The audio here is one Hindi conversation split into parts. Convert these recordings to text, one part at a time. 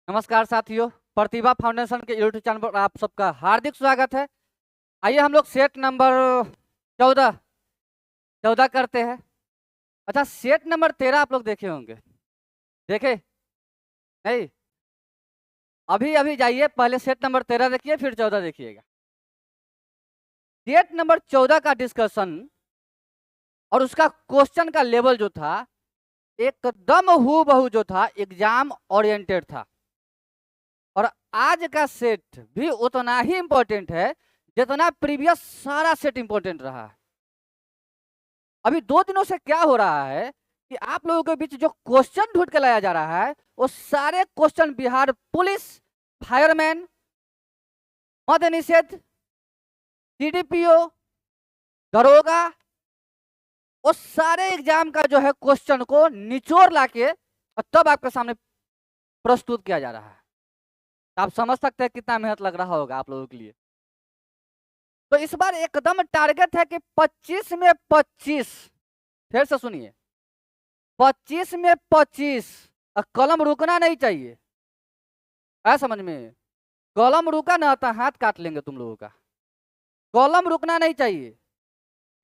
नमस्कार साथियों, प्रतिभा फाउंडेशन के यूट्यूब चैनल पर आप सबका हार्दिक स्वागत है। आइए हम लोग सेट नंबर 14 14 करते हैं। अच्छा, सेट नंबर 13 आप लोग देखे होंगे। देखे नहीं? अभी अभी जाइए, पहले सेट नंबर 13 देखिए, फिर 14 देखिएगा। सेट नंबर 14 का डिस्कशन और उसका क्वेश्चन का लेवल जो था, एकदम हूबहू जो था एग्जाम ओरिएंटेड था। और आज का सेट भी उतना ही इंपॉर्टेंट है जितना प्रीवियस सारा सेट इंपॉर्टेंट रहा है। अभी 2 दिनों से क्या हो रहा है कि आप लोगों के बीच जो क्वेश्चन ढूंढ के लाया जा रहा है, वो सारे क्वेश्चन बिहार पुलिस, फायरमैन, मद्य निषेध, सीडीपीओ, दरोगा, वो सारे एग्जाम का जो है क्वेश्चन को निचोड़ लाके और तब आपके सामने प्रस्तुत किया जा रहा है। तो आप समझ सकते हैं कितना मेहनत लग रहा होगा आप लोगों के लिए। तो इस बार एकदम टारगेट है कि 25 में 25, फिर से सुनिए, 25 में 25। कलम रुकना नहीं चाहिए, है समझ में? कलम रुका ना तो हाथ काट लेंगे तुम लोगों का। कलम रुकना नहीं चाहिए।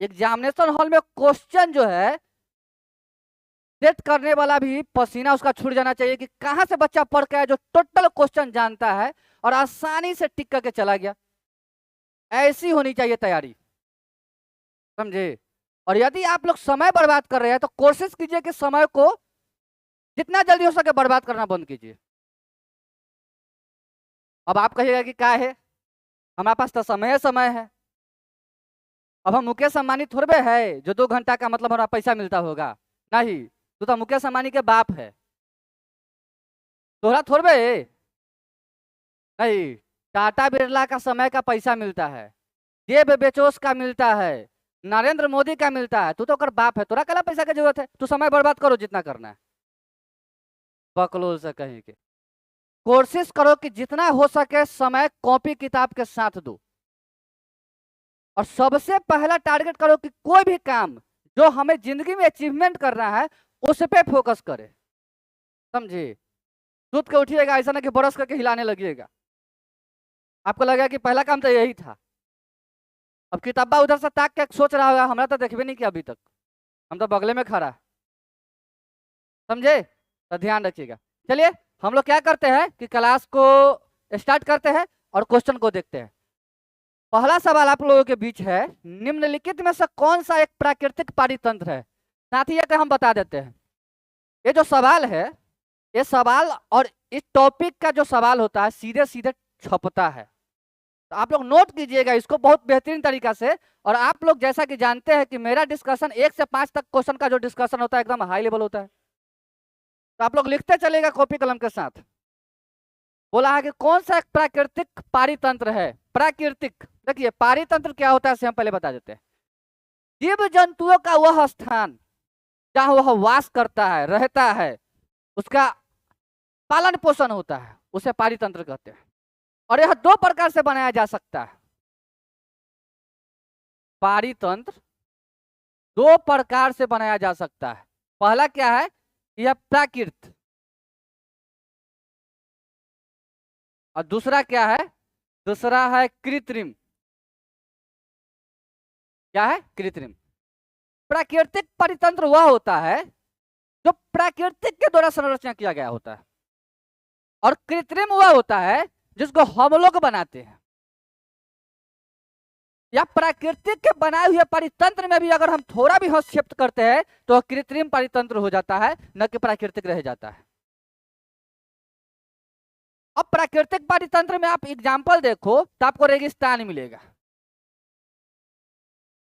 एग्जामिनेशन हॉल में क्वेश्चन जो है सेट करने वाला भी पसीना उसका छूट जाना चाहिए कि कहां से बच्चा पढ़ के आया जो टोटल क्वेश्चन जानता है और आसानी से टिक करके चला गया। ऐसी होनी चाहिए तैयारी, समझे? और यदि आप लोग समय बर्बाद कर रहे हैं तो कोशिश कीजिए कि समय को जितना जल्दी हो सके बर्बाद करना बंद कीजिए। अब आप कहिएगा कि क्या है, हमारे पास तो समय समय है। अब हम मुकेश अंबानी थोड़े है जो 2 घंटा का मतलब हमारा पैसा मिलता होगा। नहीं, तू तो मुकेश अंबानी के बाप है, तोहरा थोड़े नहीं। टाटा बिरला का समय का पैसा मिलता है, जेब बेचोस का मिलता है, नरेंद्र मोदी का मिलता है। तू तो कर बाप है, तोरा कला पैसा की जरूरत है? तू समय बर्बाद करो जितना करना है। बकलोल से कहीं के कोशिश करो कि जितना हो सके समय कॉपी किताब के साथ दो। और सबसे पहला टारगेट करो कि कोई भी काम जो हमें जिंदगी में अचीवमेंट करना है उस पे फोकस करे, समझे? सूत के उठिएगा, ऐसा ना कि बरस करके हिलाने लगिएगा। आपको लगेगा कि पहला काम तो यही था। अब किताबा उधर से ताक के सोच रहा होगा हमरा तो देखबे नहीं किया अभी तक, हम तो बगले में खड़ा, समझे? तो ध्यान रखिएगा। चलिए हम लोग क्या करते हैं कि क्लास को स्टार्ट करते हैं और क्वेश्चन को देखते हैं। पहला सवाल आप लोगों के बीच है, निम्नलिखित में से कौन सा एक प्राकृतिक पारितंत्र है? साथ ही ये हम बता देते हैं, ये जो सवाल है, ये सवाल और इस टॉपिक का जो सवाल होता है सीधे सीधे छपता है। तो आप लोग नोट कीजिएगा इसको बहुत बेहतरीन तरीका से। और आप लोग जैसा कि जानते हैं कि मेरा डिस्कशन 1 से 5 तक क्वेश्चन का जो डिस्कशन होता है एकदम हाई लेवल होता है। तो आप लोग लिखते चलेगा कॉपी कलम के साथ। बोला है कि कौन सा एक प्राकृतिक पारितंत्र है? प्राकृतिक, देखिए पारितंत्र क्या होता है हम पहले बता देते हैं। जीव जंतुओं का वह स्थान जहां वह वास करता है, रहता है, उसका पालन पोषण होता है, उसे पारितंत्र कहते हैं। और यह 2 प्रकार से बनाया जा सकता है। पारितंत्र 2 प्रकार से बनाया जा सकता है। पहला क्या है? यह प्राकृत, और दूसरा क्या है? दूसरा है कृत्रिम। क्या है? कृत्रिम। प्राकृतिक परितंत्र वह होता है जो प्राकृतिक के द्वारा संरचना किया गया होता है, और कृत्रिम वह होता है जिसको हम लोग बनाते हैं। या प्राकृतिक के बनाए हुए परितंत्र में भी अगर हम थोड़ा भी हस्तक्षेप करते हैं तो वह कृत्रिम परितंत्र हो जाता है, न कि प्राकृतिक रह जाता है। अब प्राकृतिक परितंत्र में आप एग्जाम्पल देखो तो आपको रेगिस्तान मिलेगा,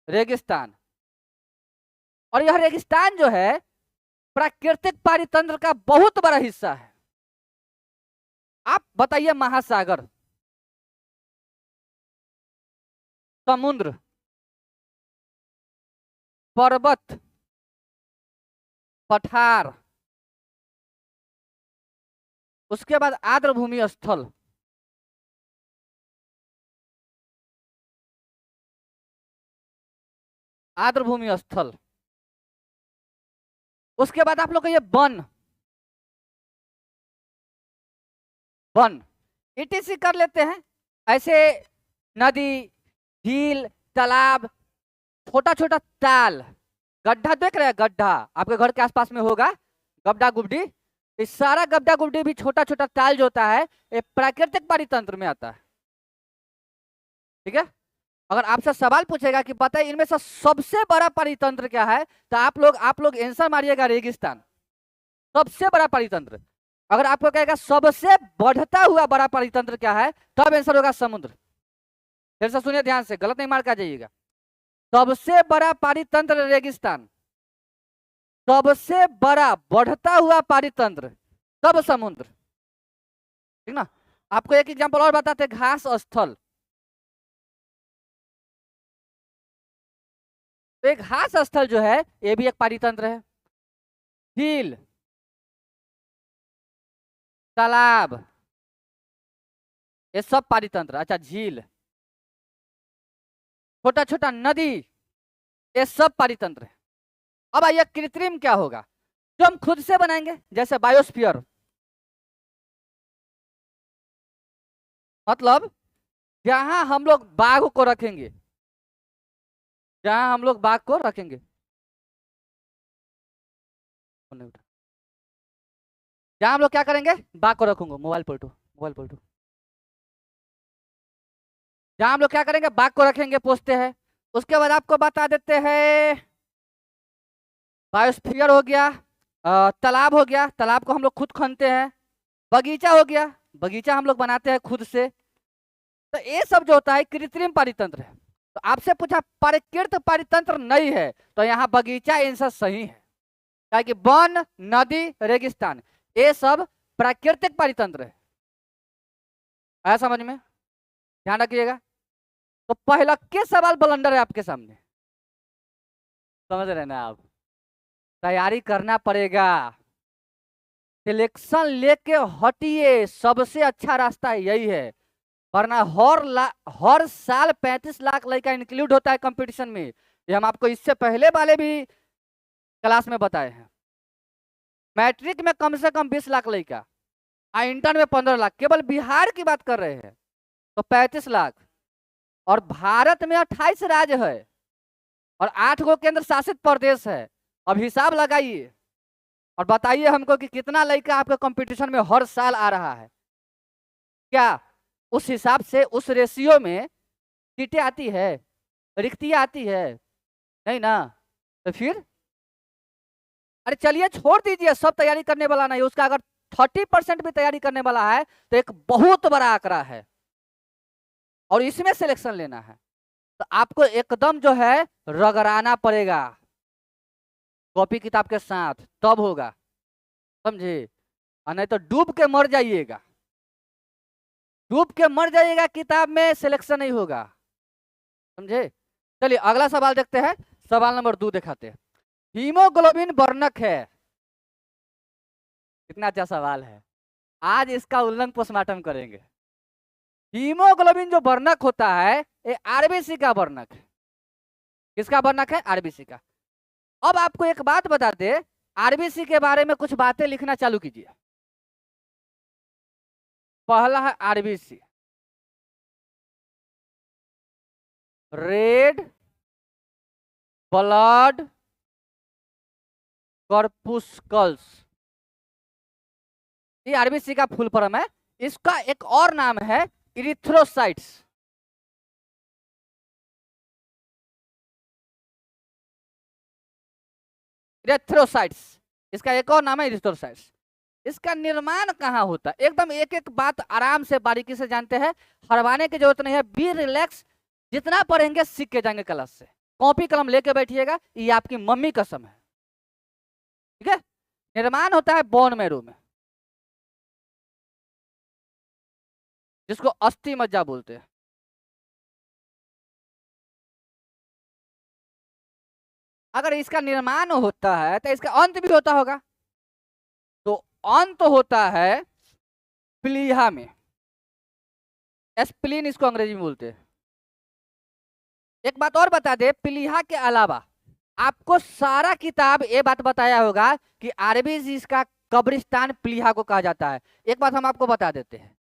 रेगिस्तान। और यह रेगिस्तान जो है प्राकृतिक पारितंत्र का बहुत बड़ा हिस्सा है। आप बताइए, महासागर, समुद्र, पर्वत, पठार, उसके बाद आर्द्रभूमि स्थल, आर्द्रभूमि स्थल, उसके बाद आप लोग ये वन, वन etc कर लेते हैं। ऐसे नदी, झील, तालाब, छोटा छोटा ताल, गड्ढा देख रहे हैं, गड्ढा आपके घर के आसपास में होगा, गड्ढा गुड्डी, इस सारा गड्ढा गुड्डी भी छोटा छोटा ताल जो होता है ये प्राकृतिक पारितंत्र में आता है। ठीक है, अगर आपसे सवाल पूछेगा कि बताइए इनमें से सबसे बड़ा पारितंत्र क्या है, तो आप लोग आंसर मारिएगा रेगिस्तान, सबसे बड़ा पारितंत्र। अगर आपको कहेगा सबसे बढ़ता हुआ बड़ा पारितंत्र क्या है, तब आंसर होगा समुद्र। फिर से सुनिए ध्यान से, गलत नहीं मार कर जाइएगा। सबसे बड़ा पारितंत्र रेगिस्तान, सबसे बड़ा बढ़ता हुआ पारितंत्र, तब समुद्र। ठीक ना। आपको एक एग्जांपल और बताते, घास स्थल। तो एक घास स्थल जो है ये भी एक पारितंत्र है। झील, तालाब, ये सब पारितंत्र। अच्छा, झील, छोटा छोटा नदी, ये सब पारितंत्र है। अब आइए कृत्रिम क्या होगा, जो हम खुद से बनाएंगे, जैसे बायोस्फीयर, मतलब जहां हम लोग बाघ को रखेंगे, जहां हम लोग बाघ को रखेंगे, जहां हम लोग क्या करेंगे, बाघ को रखूंगा, मोबाइल पलटो, मोबाइल पलटो। जहां हम लोग क्या करेंगे, बाघ को रखेंगे, पोसते हैं। उसके बाद आपको बता देते हैं बायोस्फीयर हो गया, तालाब हो गया, तालाब को हम लोग खुद खनते हैं। बगीचा हो गया, बगीचा हम लोग बनाते हैं खुद से। तो ये सब जो होता है कृत्रिम पारितंत्र है। तो आपसे पूछा प्राकृतिक पारितंत्र नहीं है, तो यहाँ बगीचा आंसर सही है, क्या कि वन, नदी, रेगिस्तान ये सब प्राकृतिक पारितंत्र है। आया समझ में, ध्यान रखिएगा। तो पहला के सवाल ब्लंडर है आपके सामने, समझ रहे ना आप, तैयारी करना पड़ेगा, सिलेक्शन लेके हटिए, सबसे अच्छा रास्ता यही है। वरना हर साल 35 लाख लड़का इंक्लूड होता है कंपटीशन में, ये हम आपको इससे पहले वाले भी क्लास में बताए हैं। मैट्रिक में कम से कम 20 लाख लड़का, इंटर में 15 लाख, केवल बिहार की बात कर रहे हैं तो 35 लाख, और भारत में 28 राज्य है और 8 गो केंद्र शासित प्रदेश है। अब हिसाब लगाइए और बताइए हमको कि कितना लड़का आपके कंपटीशन में हर साल आ रहा है। क्या उस हिसाब से, उस रेशियो में सीटें आती है, रिक्तियां आती है? नहीं ना। तो फिर अरे चलिए छोड़ दीजिए, सब तैयारी करने वाला नहीं, उसका अगर 30% भी तैयारी करने वाला है तो एक बहुत बड़ा आंकड़ा है और इसमें सिलेक्शन लेना है। तो आपको एकदम जो है रगड़ाना पड़ेगा कॉपी किताब के साथ, तब होगा, समझे? और नहीं तो डूब के मर जाइएगा, डूब के मर जाइएगा, किताब में सिलेक्शन नहीं होगा, समझे? चलिए अगला सवाल देखते हैं, सवाल नंबर 2 दिखाते हैं। हीमोग्लोबिन वर्णक है, कितना अच्छा सवाल है, आज इसका उल्लंघन पोस्टमार्टम करेंगे। हीमोग्लोबिन जो वर्णक होता है ये आरबीसी का वर्णक है। किसका वर्णक है? आरबीसी का। अब आपको एक बात बता दे, आरबीसी के बारे में कुछ बातें लिखना चालू कीजिए। पहला है आरबीसी, रेड ब्लड कॉर्पुस्कल्स, ये आरबीसी का फुल फॉर्म है। इसका एक और नाम है इरिथ्रोसाइट्स। इरिथ्रोसाइट्स, इसका एक और नाम है इरिथ्रोसाइट्स। इसका निर्माण कहाँ होता है, एकदम एक एक बात आराम से बारीकी से जानते हैं, हरवाने की जरूरत नहीं है, बी रिलैक्स, जितना पढ़ेंगे सीख के जाएंगे क्लास से। कॉपी कलम लेके बैठिएगा, ये आपकी मम्मी कसम है, ठीक है? निर्माण होता है बोन मैरो में, जिसको अस्थि मज्जा बोलते हैं। अगर इसका निर्माण होता है तो इसका अंत भी होता होगा, तो अंत होता है प्लीहा में, स्प्लीन इसको अंग्रेजी में बोलते हैं। एक बात और बता दे, प्लीहा के अलावा आपको सारा किताब ये बात बताया होगा कि आरबीसी का कब्रिस्तान प्लीहा को कहा जाता है। एक बात हम आपको बता देते हैं,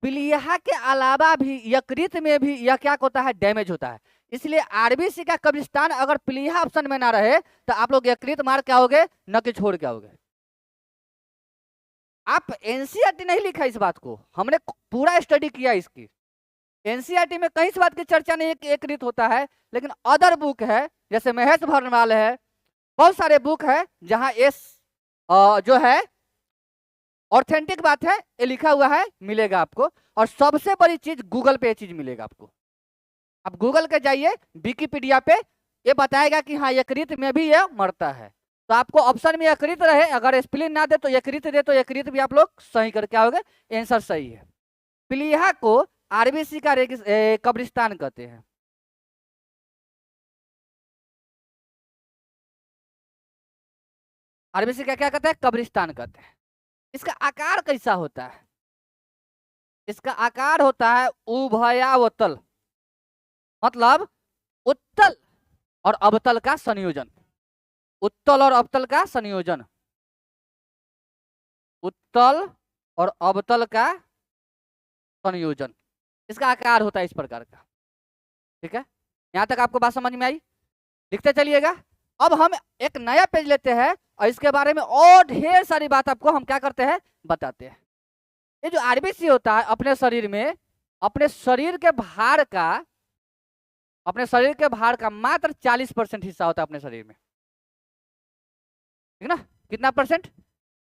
प्लीहा के अलावा भी यकृत में भी यह क्या होता है, डैमेज होता है। इसलिए आरबीसी का कब्रिस्तान अगर प्लीहा ऑप्शन में ना रहे तो आप लोग यकृत मार क्या होगे, न कि छोड़ क्या होगे। आप एनसीईआरटी नहीं लिखा इस बात को, हमने पूरा स्टडी किया इसकी। एनसीईआरटी में कहीं इस बात की चर्चा नहीं है कि यकृत होता है, लेकिन अदर बुक है जैसे महेश भरनवाल है, बहुत सारे बुक है जहां जो है ऑथेंटिक बात है, ये लिखा हुआ है, मिलेगा आपको। और सबसे बड़ी चीज गूगल पे ये चीज मिलेगा आपको। आप गूगल के जाइए, विकिपीडिया पे ये बताएगा कि हाँ यकृत में भी ये मरता है। तो आपको ऑप्शन में यकृत रहे, अगर स्प्लीन ना दे तो यकृत दे, तो यकृत भी आप लोग सही कर क्या होगा, आंसर सही है। प्लीहा को आरबीसी का कब्रिस्तान कहते हैं। आरबीसी का क्या कहते हैं, कब्रिस्तान कहते हैं। इसका आकार कैसा होता है, इसका आकार होता है उभयावतल, मतलब उत्तल और अवतल का संयोजन। उत्तल और अवतल का संयोजन, उत्तल और अवतल का संयोजन, इसका आकार होता है इस प्रकार का। ठीक है, यहां तक आपको बात समझ में आई, लिखते चलिएगा। अब हम एक नया पेज लेते हैं और इसके बारे में और ढेर सारी बात आपको हम क्या करते हैं, बताते हैं। ये जो आरबीसी होता है अपने शरीर में, अपने शरीर के भार का मात्र 40% हिस्सा होता है अपने शरीर में, ठीक ना। कितना परसेंट,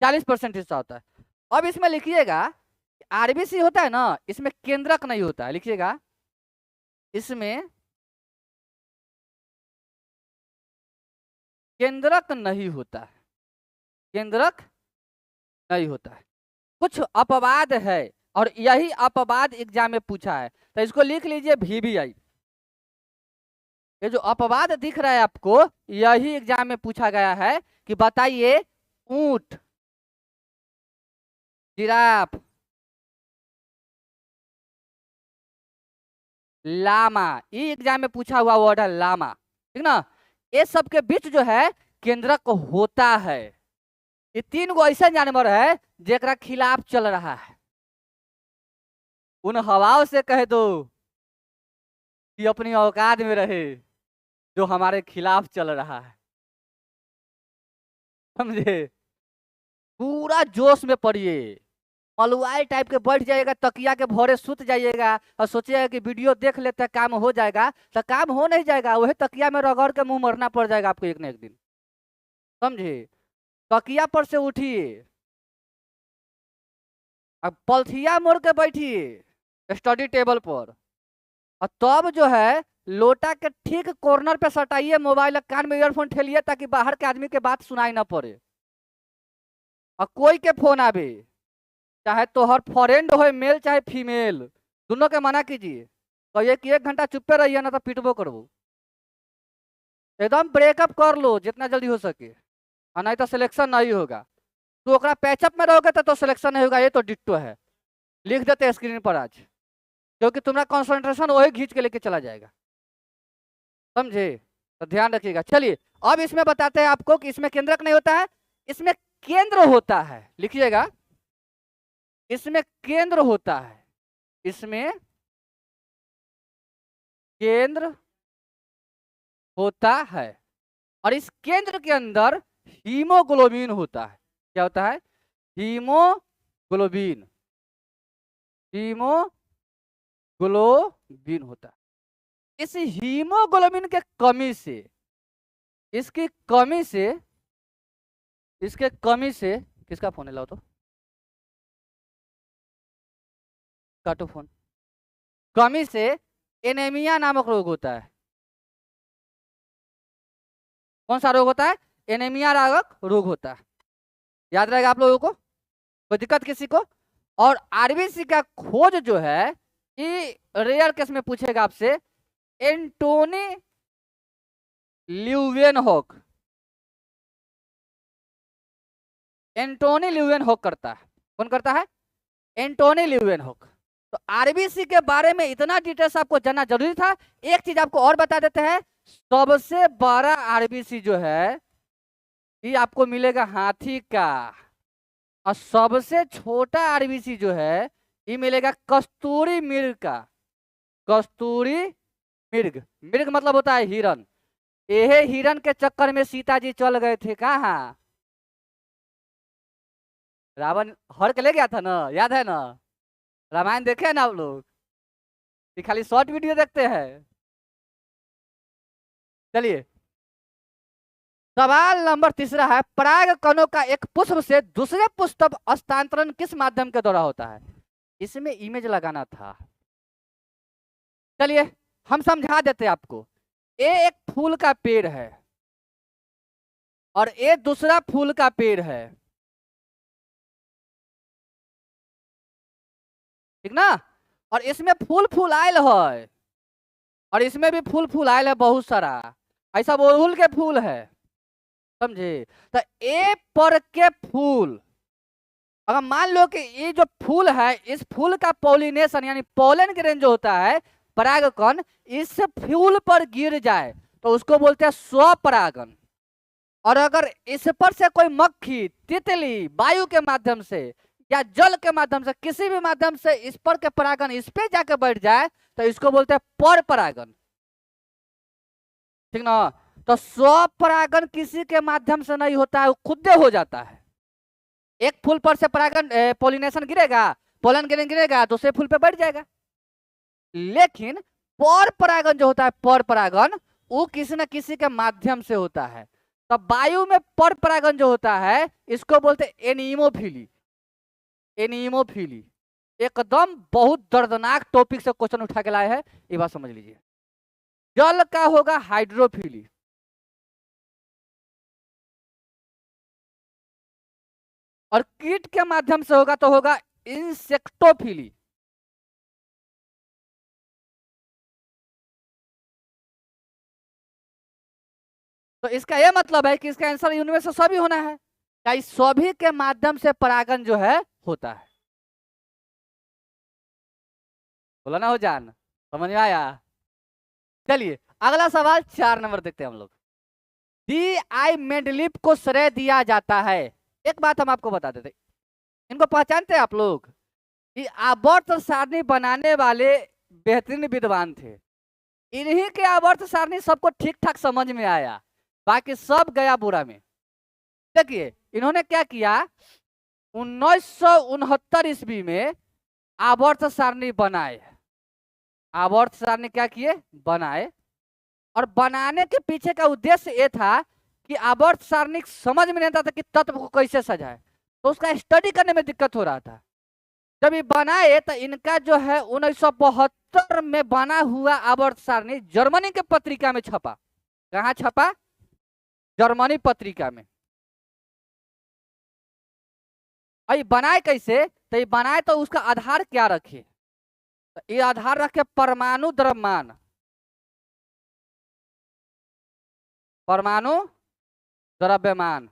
40% हिस्सा होता है। अब इसमें लिखिएगा आरबीसी होता है ना, इसमें केंद्रक नहीं होता है, लिखिएगा इसमें केंद्रक नहीं होता है, केंद्रक नहीं होता है। कुछ अपवाद है और यही अपवाद एग्जाम में पूछा है, तो इसको लिख लीजिए VVI। ये जो अपवाद दिख रहा है आपको, यही एग्जाम में पूछा गया है कि बताइए ऊंट, जिराफ, लामा, ये एग्जाम में पूछा हुआ वर्ड है लामा, ठीक ना। ये सब के बीच जो है केंद्रक होता है। ये 3 गो ऐसा जानवर है जेकरा खिलाफ चल रहा है। उन हवाओं से कह दो कि अपनी औकात में रहे जो हमारे खिलाफ चल रहा है, समझे। पूरा जोश में पड़िए, मलुआई टाइप के बैठ जाइएगा, तकिया के भोरे सुत जाइएगा और सोचिएगा कि वीडियो देख लेते काम हो जाएगा, तो काम हो नहीं जाएगा, वही तकिया में रगड़ के मुंह मरना पड़ जाएगा आपको एक न एक दिन, समझे। तकिया पर से उठिए, अब पलथिया मोड़ के बैठिए स्टडी टेबल पर, और तब जो है लोटा के ठीक कॉर्नर पे सटाइए मोबाइल, कान में ईयरफोन ठेलिए ताकि बाहर के आदमी के बात सुनाई ना पड़े। और कोई के फोन आवे, चाहे तोहर फ्रेंड हो मेल चाहे फीमेल, दोनों के मना कीजिए, कहिए कि 1 घंटा चुप्पे रहिए ना तो पिटबो करबो। एकदम ब्रेकअप कर लो जितना जल्दी हो सके, और नहीं तो सिलेक्शन नहीं होगा। तो ओकरा पैचअप में रहोगे तो सिलेक्शन नहीं होगा, ये तो डिट्टो है, लिख देते स्क्रीन पर आज, क्योंकि तुम्हारा कंसंट्रेशन वही खींच के लेके चला जाएगा, समझे। तो ध्यान रखिएगा। चलिए अब इसमें बताते हैं आपको कि इसमें केंद्रक नहीं होता है, इसमें केंद्र होता है, लिखिएगा इसमें केंद्र होता है, इसमें केंद्र होता है। और इस केंद्र के अंदर हीमोग्लोबिन होता है। क्या होता है, हीमोग्लोबिन, हीमोग्लोबिन होता है। इस हीमोग्लोबिन के कमी से, इसकी कमी से, इसके कमी से, किसका फोन है, लाओ तो काटो फोन, कमी से एनीमिया नामक रोग होता है। कौन सा रोग होता है, एनीमिया नामक रोग होता है, याद रहेगा आप लोगों को, कोई दिक्कत किसी को। और आरबीसी का खोज जो है ये रेयर केस में पूछेगा आपसे, एंटोनी ल्यूवेनहॉक, एंटोनी ल्यूवेनहॉक करता है। कौन करता है, एंटोनी ल्यूवेनहॉक। तो आरबीसी के बारे में इतना डिटेल्स आपको जानना जरूरी था। एक चीज आपको और बता देते हैं, सबसे बड़ा आरबीसी जो है ये आपको मिलेगा हाथी का, और सबसे छोटा आरबीसी जो है ये मिलेगा कस्तूरी मृग का। कस्तूरी मृग, मृग मतलब होता है हिरन। यह हिरन के चक्कर में सीता जी चल गए थे कहाँ? रावण हर के ले गया था ना, याद है ना? रामायण देखे हैं ना आप लोग? ये खाली शॉर्ट वीडियो देखते हैं। चलिए, सवाल नंबर तीसरा है, पराग कणों का एक पुष्प से दूसरे पुष्प तक हस्तांतरण किस माध्यम के द्वारा होता है? इसमें इमेज लगाना था। चलिए हम समझा देते हैं आपको। ये एक फूल का पेड़ है और ये दूसरा फूल का पेड़ है, ठीक ना? और इसमें फूल फूल आयल है और इसमें भी फूल फूल आयल है बहुत सारा, ऐसा अड़हुल के फूल है, समझे? तो ए पर के फूल, अगर मान लो कि ये जो फूल है इस फूल का पॉलिनेशन यानी पोलन ग्रेन जो होता है परागकण इस फूल पर गिर जाए तो उसको बोलते हैं स्वपरागन। और अगर इस पर से कोई मक्खी तितली वायु के माध्यम से या जल के माध्यम से किसी भी माध्यम से इस पर के परागन इस पे जाके बैठ जाए तो इसको बोलते हैं पर परागन, ठीक ना? तो स्वपरागन किसी के माध्यम से नहीं होता है, वो खुद हो जाता है। एक फूल पर से परागन पोलिनेशन गिरेगा, पोलन ग्रेन गिरेगा, दूसरे फूल पे बैठ जाएगा। लेकिन पर परागन जो होता है, पर परागन वो किसी न किसी के माध्यम से होता है। तो वायु में पर परागन जो होता है इसको बोलते हैं एनीमोफिली। एनीमोफिली एकदम बहुत दर्दनाक टॉपिक से क्वेश्चन उठा के लाए हैं, ये बात समझ लीजिए। जल का होगा हाइड्रोफिली, और कीट के माध्यम से होगा तो होगा इंसेक्टोफिली। तो इसका यह मतलब है कि इसका आंसर इनमें से सभी होना है, क्या इस सभी के माध्यम से परागन जो है होता है। बोला ना हो जान, समझ में आया? चलिए अगला सवाल 4 नंबर देखते हैं हम लोग। डी आई मेंडलीफ को श्रेय दिया जाता है। एक बात हम आपको बता देते, इनको पहचानते हैं आप लोग? ये आवर्त सारणी बनाने वाले बेहतरीन विद्वान थे। इन्हीं के आवर्त सारणी सबको ठीक ठाक समझ में आया, बाकी सब गया बुरा में। देखिए इन्होंने क्या किया, 1969 ईस्वी में आवर्त सारणी बनाए। आवर्त सारणी क्या किए, बनाए। और बनाने के पीछे का उद्देश्य ये था कि आवर्त सारणी समझ में नहीं आता था कि तत्व को कैसे सजाए, तो उसका स्टडी करने में दिक्कत हो रहा था। जब ये बनाए तो इनका जो है 1972 में बना हुआ आवर्त सारणी जर्मनी के पत्रिका में छपा। कहाँ छपा? जर्मनी पत्रिका में। और ये बनाए कैसे, तो ये बनाए तो उसका आधार क्या रखे, तो ये आधार रखे परमाणु द्रव्यमान। परमाणु द्रव्यमान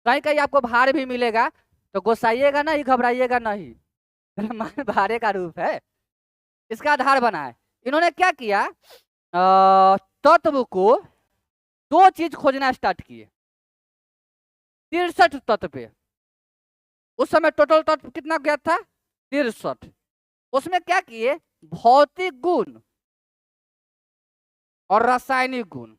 कहीं कहीं आपको भार भी मिलेगा तो गोसाइएगा नहीं, घबराइएगा नहीं, द्रव्यमान भारे का रूप है। इसका आधार बनाए। इन्होंने क्या किया, तत्व को 2 चीज खोजना स्टार्ट किए 63 तत्व पे। उस समय टोटल तत्व कितना ज्ञात था, 63। उसमें क्या किए, भौतिक गुण और रासायनिक गुण,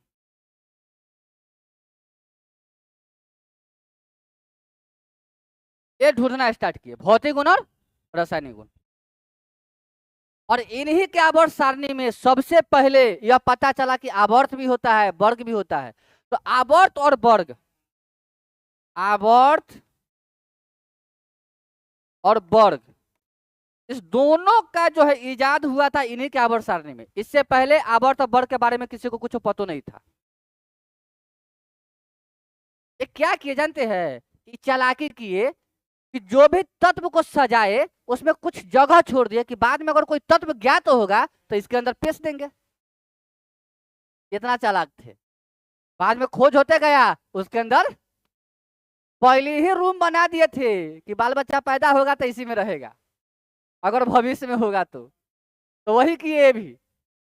ये ढूंढना स्टार्ट किए, भौतिक गुण और रासायनिक गुण। और इन्हीं के आवर्त सारणी में सबसे पहले यह पता चला कि आवर्त भी होता है, वर्ग भी होता है। तो आवर्त और वर्ग, आवर्त और वर्ग, इस दोनों का जो है इजाद हुआ था इन्हीं के आवर्त सारणी में। इससे पहले आवर्त और वर्ग के बारे में किसी को कुछ पता नहीं था। ये क्या किए जानते हैं, ये चालाकी किए कि जो भी तत्व को सजाए उसमें कुछ जगह छोड़ दिए कि बाद में अगर कोई तत्व ज्ञात होगा तो इसके अंदर पेश देंगे। इतना चालाक थे। बाद में खोज होते गया, उसके अंदर पहले ही रूम बना दिए थे कि बाल बच्चा पैदा होगा तो इसी में रहेगा, अगर भविष्य में होगा तो वही किए भी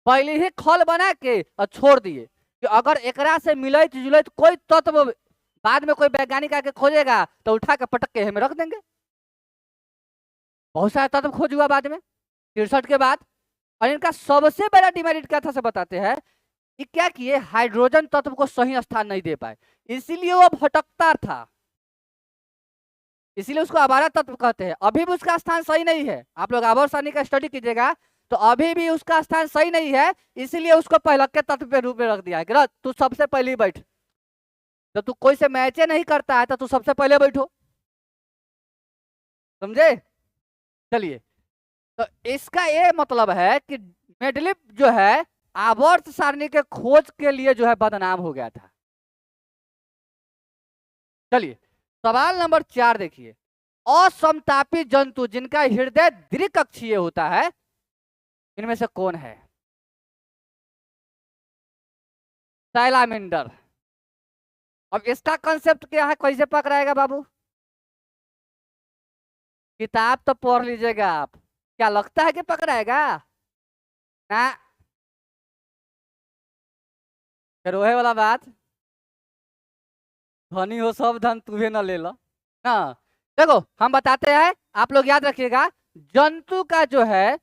पहले ही खल बना के और छोड़ दिए कि अगर एकरा से मिलत जुलत कोई तत्व बाद में कोई वैज्ञानिक आके खोजेगा तो उठा के पटक के में रख देंगे। बहुत सारे तत्व खोज हुआ बाद में 63 के बाद। और इनका सबसे बड़ा डिमेरिट क्या था से बताते हैं, कि क्या किए, हाइड्रोजन तत्व को सही स्थान नहीं दे पाए, इसीलिए वो भटकता था, इसीलिए उसको आवारा तत्व कहते हैं। अभी भी उसका स्थान सही नहीं है, आप लोग आवर्त सारणी का स्टडी कीजिएगा तो अभी भी उसका स्थान सही नहीं है, इसीलिए उसको पहलक के तत्व के रूप में रख दिया है कि तू सबसे पहले बैठ, जब तू कोई से मैचे नहीं करता है तो तू सबसे पहले बैठो, समझे। चलिए, तो इसका ये मतलब है कि मेंडलीव जो है आवर्त सारणी के खोज के लिए जो है बदनाम हो गया था। चलिए, सवाल नंबर 4 देखिए, असमतापी जंतु जिनका हृदय द्विकक्षीय होता है, इनमें से कौन है? सैलामेंडर। अब इसका कंसेप्ट क्या है, कैसे पकड़ाएगा बाबू? किताब तो पढ़ लीजिएगा आप, क्या लगता है कि पकड़ाएगा ना? फिर वही वाला बात, धनी हो सब धन तुहे न ले लो ना। देखो हम बताते हैं, आप लोग याद रखिएगा, जंतु का जो है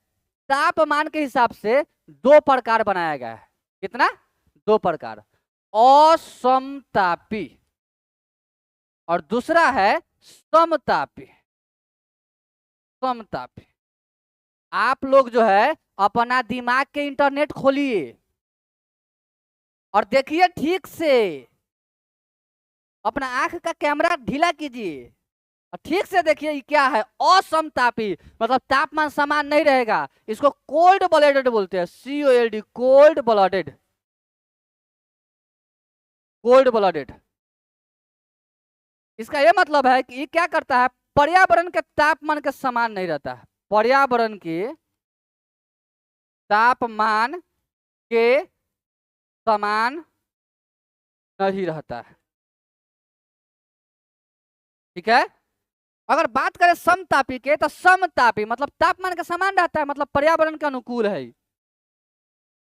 तापमान के हिसाब से 2 प्रकार बनाया गया है। कितना? 2 प्रकार, असमतापी और दूसरा है समतापी। समतापी, आप लोग जो है अपना दिमाग के इंटरनेट खोलिए और देखिए ठीक से, अपना आंख का कैमरा ढीला कीजिए और ठीक से देखिए ये क्या है। असमतापी मतलब तापमान समान नहीं रहेगा, इसको कोल्ड ब्लडेड बोलते हैं, COLD, cold blooded. Cold blooded, इसका यह मतलब है कि ये क्या करता है, पर्यावरण के तापमान के समान नहीं रहता है, पर्यावरण के तापमान के समान नहीं रहता है, ठीक है। अगर बात करें समतापी के, तो समतापी मतलब तापमान के समान रहता है, मतलब पर्यावरण के अनुकूल है,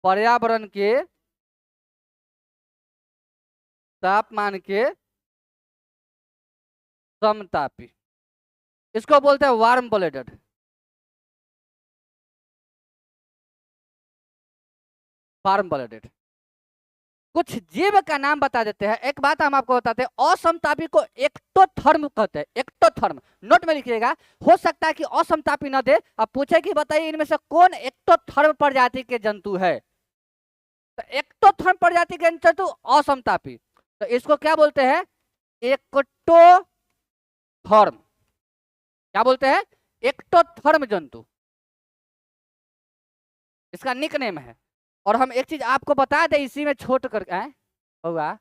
पर्यावरण के तापमान के समतापी, इसको बोलते हैं वार्म ब्लडेड। Warm blooded. कुछ जीव का नाम बता देते हैं। एक बात हम आपको बताते हैं, असमतापी को एक्टोथर्म कहते हैं, एक्टोथर्म, नोट में लिखिएगा। हो सकता है कि असमतापी न दे, अब पूछे कि बताइए इनमें से कौन एक्टोथर्म प्रजाति के जंतु है, तो एक्टोथर्म प्रजाति के जंतु असमतापी, तो इसको क्या बोलते हैं, एक्टोथर्म। क्या बोलते हैं? एक्टोथर्म जंतु, इसका निक नेम है। और हम एक चीज आपको बता दें इसी में छोट कर होगा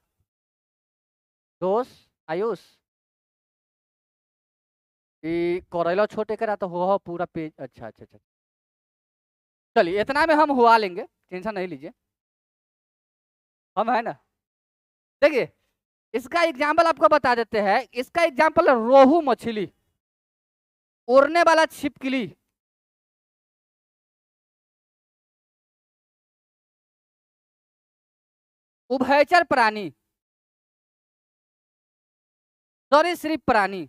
दोस्त आयुष, कोरेलो छोटे करा तो हो पूरा पेज। अच्छा अच्छा अच्छा, चलिए इतना में हम हुआ लेंगे, टेंशन नहीं लीजिए, हम है ना। देखिए इसका एग्जाम्पल आपको बता देते हैं, इसका एग्जाम्पल है रोहू मछली, उड़ने वाला छिपकली, उभयचर प्राणी, सरीसृप प्राणी,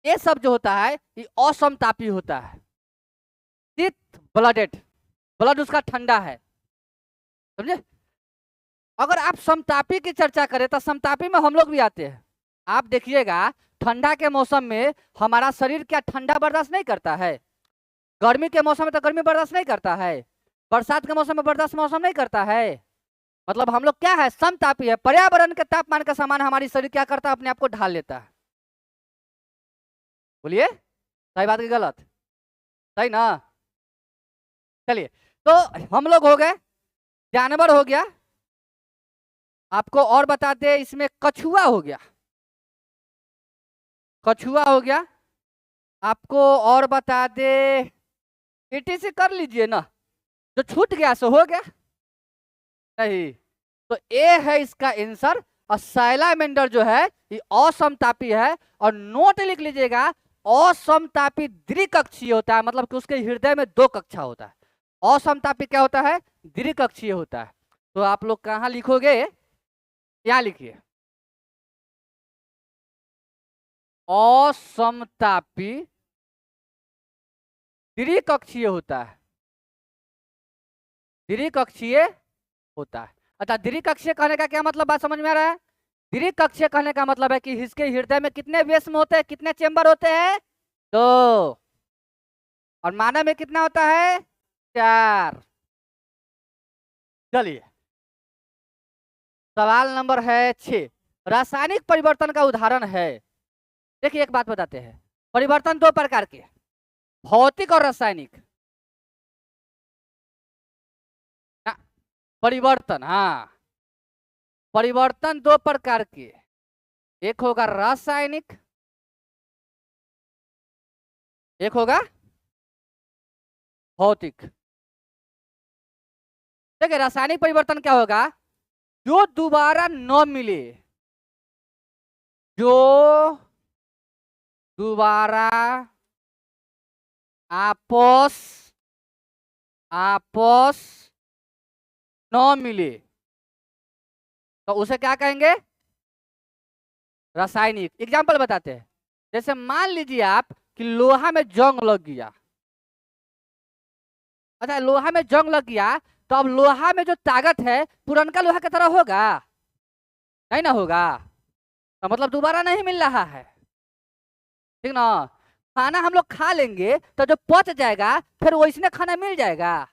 ये सब जो होता है ये असमतापी होता है। शीत ब्लडेड, ब्लड उसका ठंडा है, समझे। अगर आप समतापी की चर्चा करें तो समतापी में हम लोग भी आते हैं। आप देखिएगा ठंडा के मौसम में हमारा शरीर क्या ठंडा बर्दाश्त नहीं करता है, गर्मी के मौसम में तो गर्मी बर्दाश्त नहीं करता है, बरसात के मौसम में बर्दाश्त मौसम नहीं करता है। मतलब हम लोग क्या है, समतापी है, पर्यावरण के तापमान का समान हमारी शरीर क्या करता है, अपने आप को ढाल लेता है। बोलिए सही बात की गलत? सही ना। चलिए, तो हम लोग हो गए, जानवर हो गया, आपको और बताते इसमें कछुआ हो गया, कछुआ हो गया, आपको और बता दे, ETC कर लीजिए ना, जो छूट गया सो हो गया नहीं, तो ए है इसका आंसर। और सैलामेंडर जो है ये असमतापी है, और नोट लिख लीजिएगा, असमतापी द्विकक्षीय होता है, मतलब कि उसके हृदय में 2 कक्षा होता है। असमतापी क्या होता है, द्विकक्षीय होता है। तो आप लोग कहाँ लिखोगे, यहाँ लिखिए, असमतापी द्विकक्षीय होता है, द्विकक्षीय होता है। अच्छा, द्विकक्षीय कहने का क्या मतलब, बात समझ में आ रहा है? द्विकक्षीय कहने का मतलब है कि इसके हृदय में कितने वेश्म होते हैं, कितने चेंबर होते हैं? 2। और मानव में कितना होता है? 4। चलिए, सवाल नंबर है 6। रासायनिक परिवर्तन का उदाहरण है। देखिए, एक बात बताते हैं, परिवर्तन 2 प्रकार के, भौतिक और रासायनिक। परिवर्तन, हाँ, परिवर्तन 2 प्रकार के, एक होगा रासायनिक, एक होगा भौतिक। देखिए, रासायनिक परिवर्तन क्या होगा? जो दोबारा न मिले, जो दोबारा आपस न मिले, तो उसे क्या कहेंगे? रासायनिक। एग्जाम्पल बताते हैं। जैसे मान लीजिए आप कि लोहा में जंग लग गया। अच्छा, लोहा में जंग लग गया तो अब लोहा में जो ताकत है पुरनका लोहा की तरह होगा? नहीं ना होगा, तो मतलब दोबारा नहीं मिल रहा है, ठीक ना? खाना हम लोग खा लेंगे तो जो पच जाएगा फिर वैसने खाना मिल जाएगा?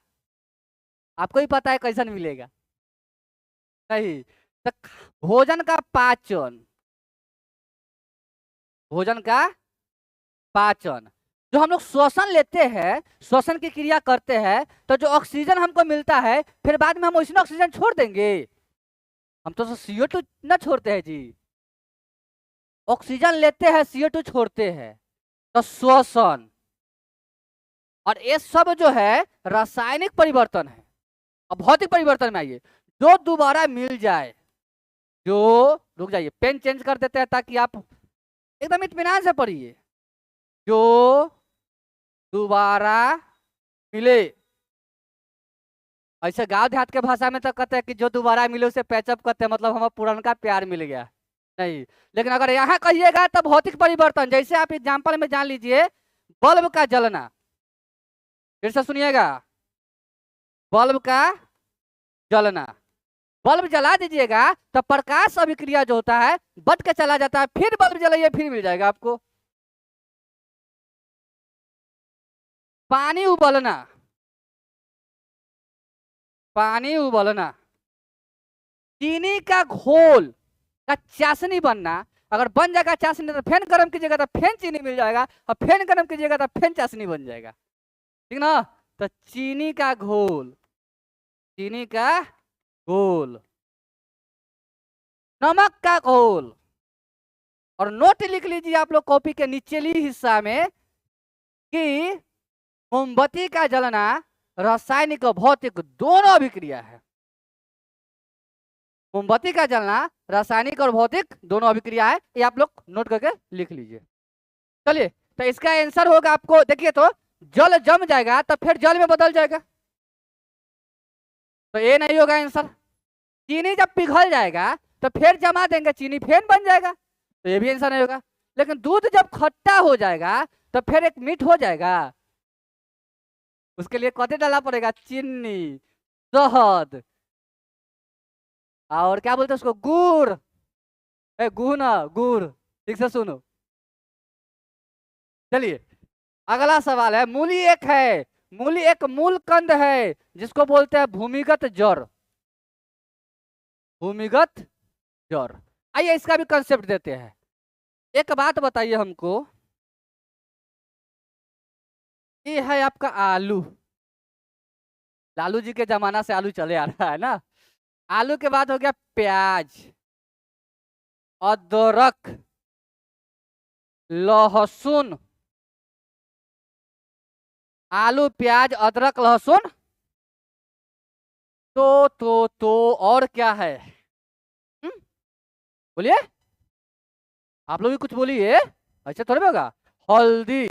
आपको ही पता है कैसन मिलेगा, नहीं? तो भोजन का पाचन, भोजन का पाचन, जो हम लोग श्वसन लेते हैं, श्वसन की क्रिया करते हैं, तो जो ऑक्सीजन हमको मिलता है फिर बाद में हम वैसे ऑक्सीजन छोड़ देंगे? हम तो CO2 ना छोड़ते हैं जी, ऑक्सीजन लेते हैं, CO2 छोड़ते हैं, तो श्वसन। और ये सब जो है रासायनिक परिवर्तन है। अब भौतिक परिवर्तन में आइए, जो दोबारा मिल जाए, जो, रुक जाइए, पेन चेंज कर देते हैं ताकि आप एकदम इत्मीनान से पढ़िए। जो दोबारा मिले, ऐसे गांव देहात के भाषा में तो कहते हैं कि जो दोबारा मिले उसे पैचअप करते हैं, मतलब हमें पुराना प्यार मिल गया, नहीं। लेकिन अगर यहाँ कहिएगा तो भौतिक परिवर्तन, जैसे आप एग्जाम्पल में जान लीजिए, बल्ब का जलना, फिर से सुनिएगा, बल्ब का जलना, बल्ब जला दीजिएगा तो प्रकाश अभिक्रिया जो होता है बट के चला जाता है, फिर बल्ब जलाइए फिर मिल जाएगा आपको। पानी उबलना, पानी उबलना, चीनी का घोल का चाशनी बनना, अगर बन जाएगा चाशनी तो फेन गर्म कीजिएगा तो फेन चीनी मिल जाएगा, और फेन गर्म कीजिएगा तो फेन चाशनी बन जाएगा, ठीक ना? तो चीनी का घोल, चीनी का घोल, नमक का घोल। और नोट लिख लीजिए आप लोग कॉपी के निचली हिस्सा में कि मोमबत्ती का जलना रासायनिक और भौतिक दोनों अभिक्रिया है। मोमबत्ती का जलना रासायनिक और भौतिक दोनों अभिक्रिया है, ये आप लोग नोट करके लिख लीजिए। चलिए, तो इसका आंसर होगा आपको, देखिए तो, जल जम जाएगा तो फिर जल में बदल जाएगा, तो ये नहीं होगा आंसर। चीनी जब पिघल जाएगा तो फिर जमा देंगे, चीनी फेन बन जाएगा, तो ये भी आंसर नहीं होगा। लेकिन दूध जब खट्टा हो जाएगा तो फिर एक मीठ हो जाएगा, उसके लिए कथी डालना पड़ेगा? चीनी, शहद, और क्या बोलते हैं उसको, गुड़, गुड़ ना, गुड़, ठीक से सुनो। चलिए, अगला सवाल है, मूली एक है, मूली एक मूल कंद है जिसको बोलते हैं भूमिगत जड़, भूमिगत जड़। आइए इसका भी कंसेप्ट देते हैं। एक बात बताइए हमको, ये है आपका आलू, लालू जी के जमाना से आलू चले आ रहा है ना। आलू के बाद हो गया प्याज, अदरक, लहसुन, आलू प्याज अदरक लहसुन, तो और क्या है? बोलिए, आप लोग भी कुछ बोलिए, ऐसे थोड़े होगा। हल्दी,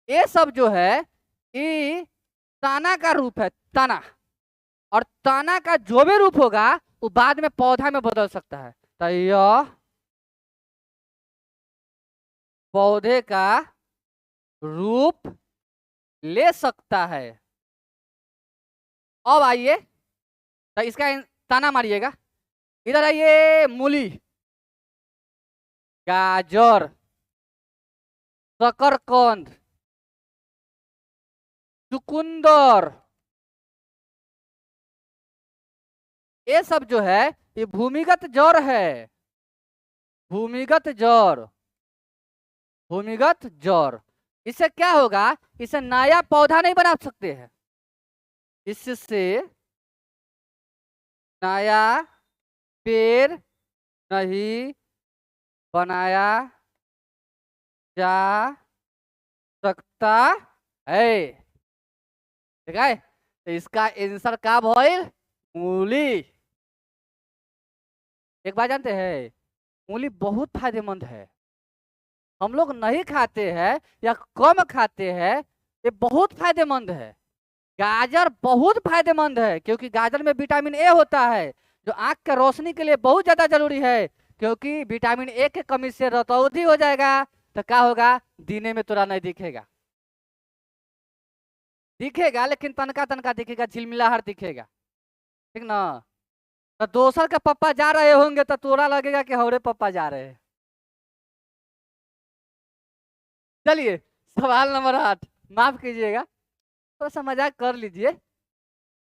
ये सब जो है ये तना का रूप है, तना, और तना का जो भी रूप होगा वो बाद में पौधा में बदल सकता है। तो यह पौधे का रूप ले सकता है। अब आइए, तो इसका ताना मारिएगा। इधर आइए, मूली, गाजर, शकरकंद, चुकंदर, ये सब जो है ये भूमिगत जड़ है। भूमिगत जड़, भूमिगत जड़। इससे क्या होगा, इससे नया पौधा नहीं बना सकते हैं, इससे नया पेड़ नहीं बनाया जा सकता है। ठीक है, तो इसका आंसर का भइल मूली। एक बात जानते हैं, मूली बहुत फायदेमंद है। हम लोग नहीं खाते हैं या कम खाते हैं, ये बहुत फायदेमंद है। गाजर बहुत फायदेमंद है, क्योंकि गाजर में विटामिन ए होता है, जो आंख के रोशनी के लिए बहुत ज्यादा जरूरी है। क्योंकि विटामिन ए के कमी से रतौंधी हो जाएगा, तो क्या होगा, दिने में तोरा नहीं दिखेगा। दिखेगा लेकिन तनका तनका दिखेगा, झिलमिलाहट दिखेगा, ठीक ना। तो दोसर के पप्पा जा रहे होंगे तो तोरा लगेगा कि हमारे पप्पा जा रहे हैं। चलिए, सवाल नंबर 8, माफ कीजिएगा, थोड़ा सा मजाक कर लीजिए।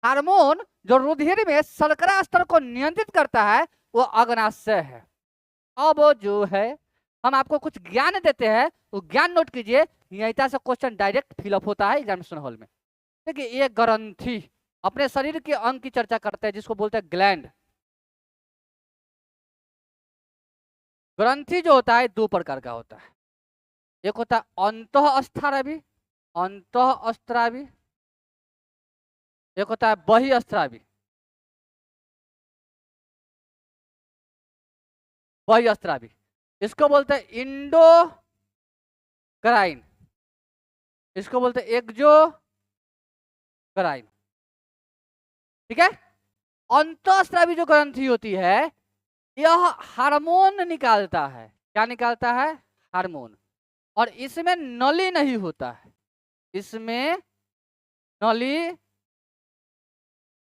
हार्मोन जो रुधिर में शर्करा स्तर को नियंत्रित करता है वो अग्नाशय है। अब जो है हम आपको कुछ ज्ञान देते हैं, वो ज्ञान नोट कीजिए, यहीं से क्वेश्चन डायरेक्ट फिलअप होता है एग्जामिनेशन हॉल में। देखिए, ये ग्रंथि अपने शरीर के अंग की चर्चा करते हैं, जिसको बोलते हैं ग्लैंड। ग्रंथि जो होता है दो प्रकार का होता है, एक होता है अंतःस्रावी, अंतःस्रावी, एक होता है बहिःस्रावी। बहिःस्रावी इसको बोलते हैं इंडोक्राइन, इसको बोलते हैं एक्सोक्राइन। ठीक है, अंतःस्रावी जो ग्रंथि होती है यह हार्मोन निकालता है। क्या निकालता है, हार्मोन। और इसमें नली नहीं होता है, इसमें नली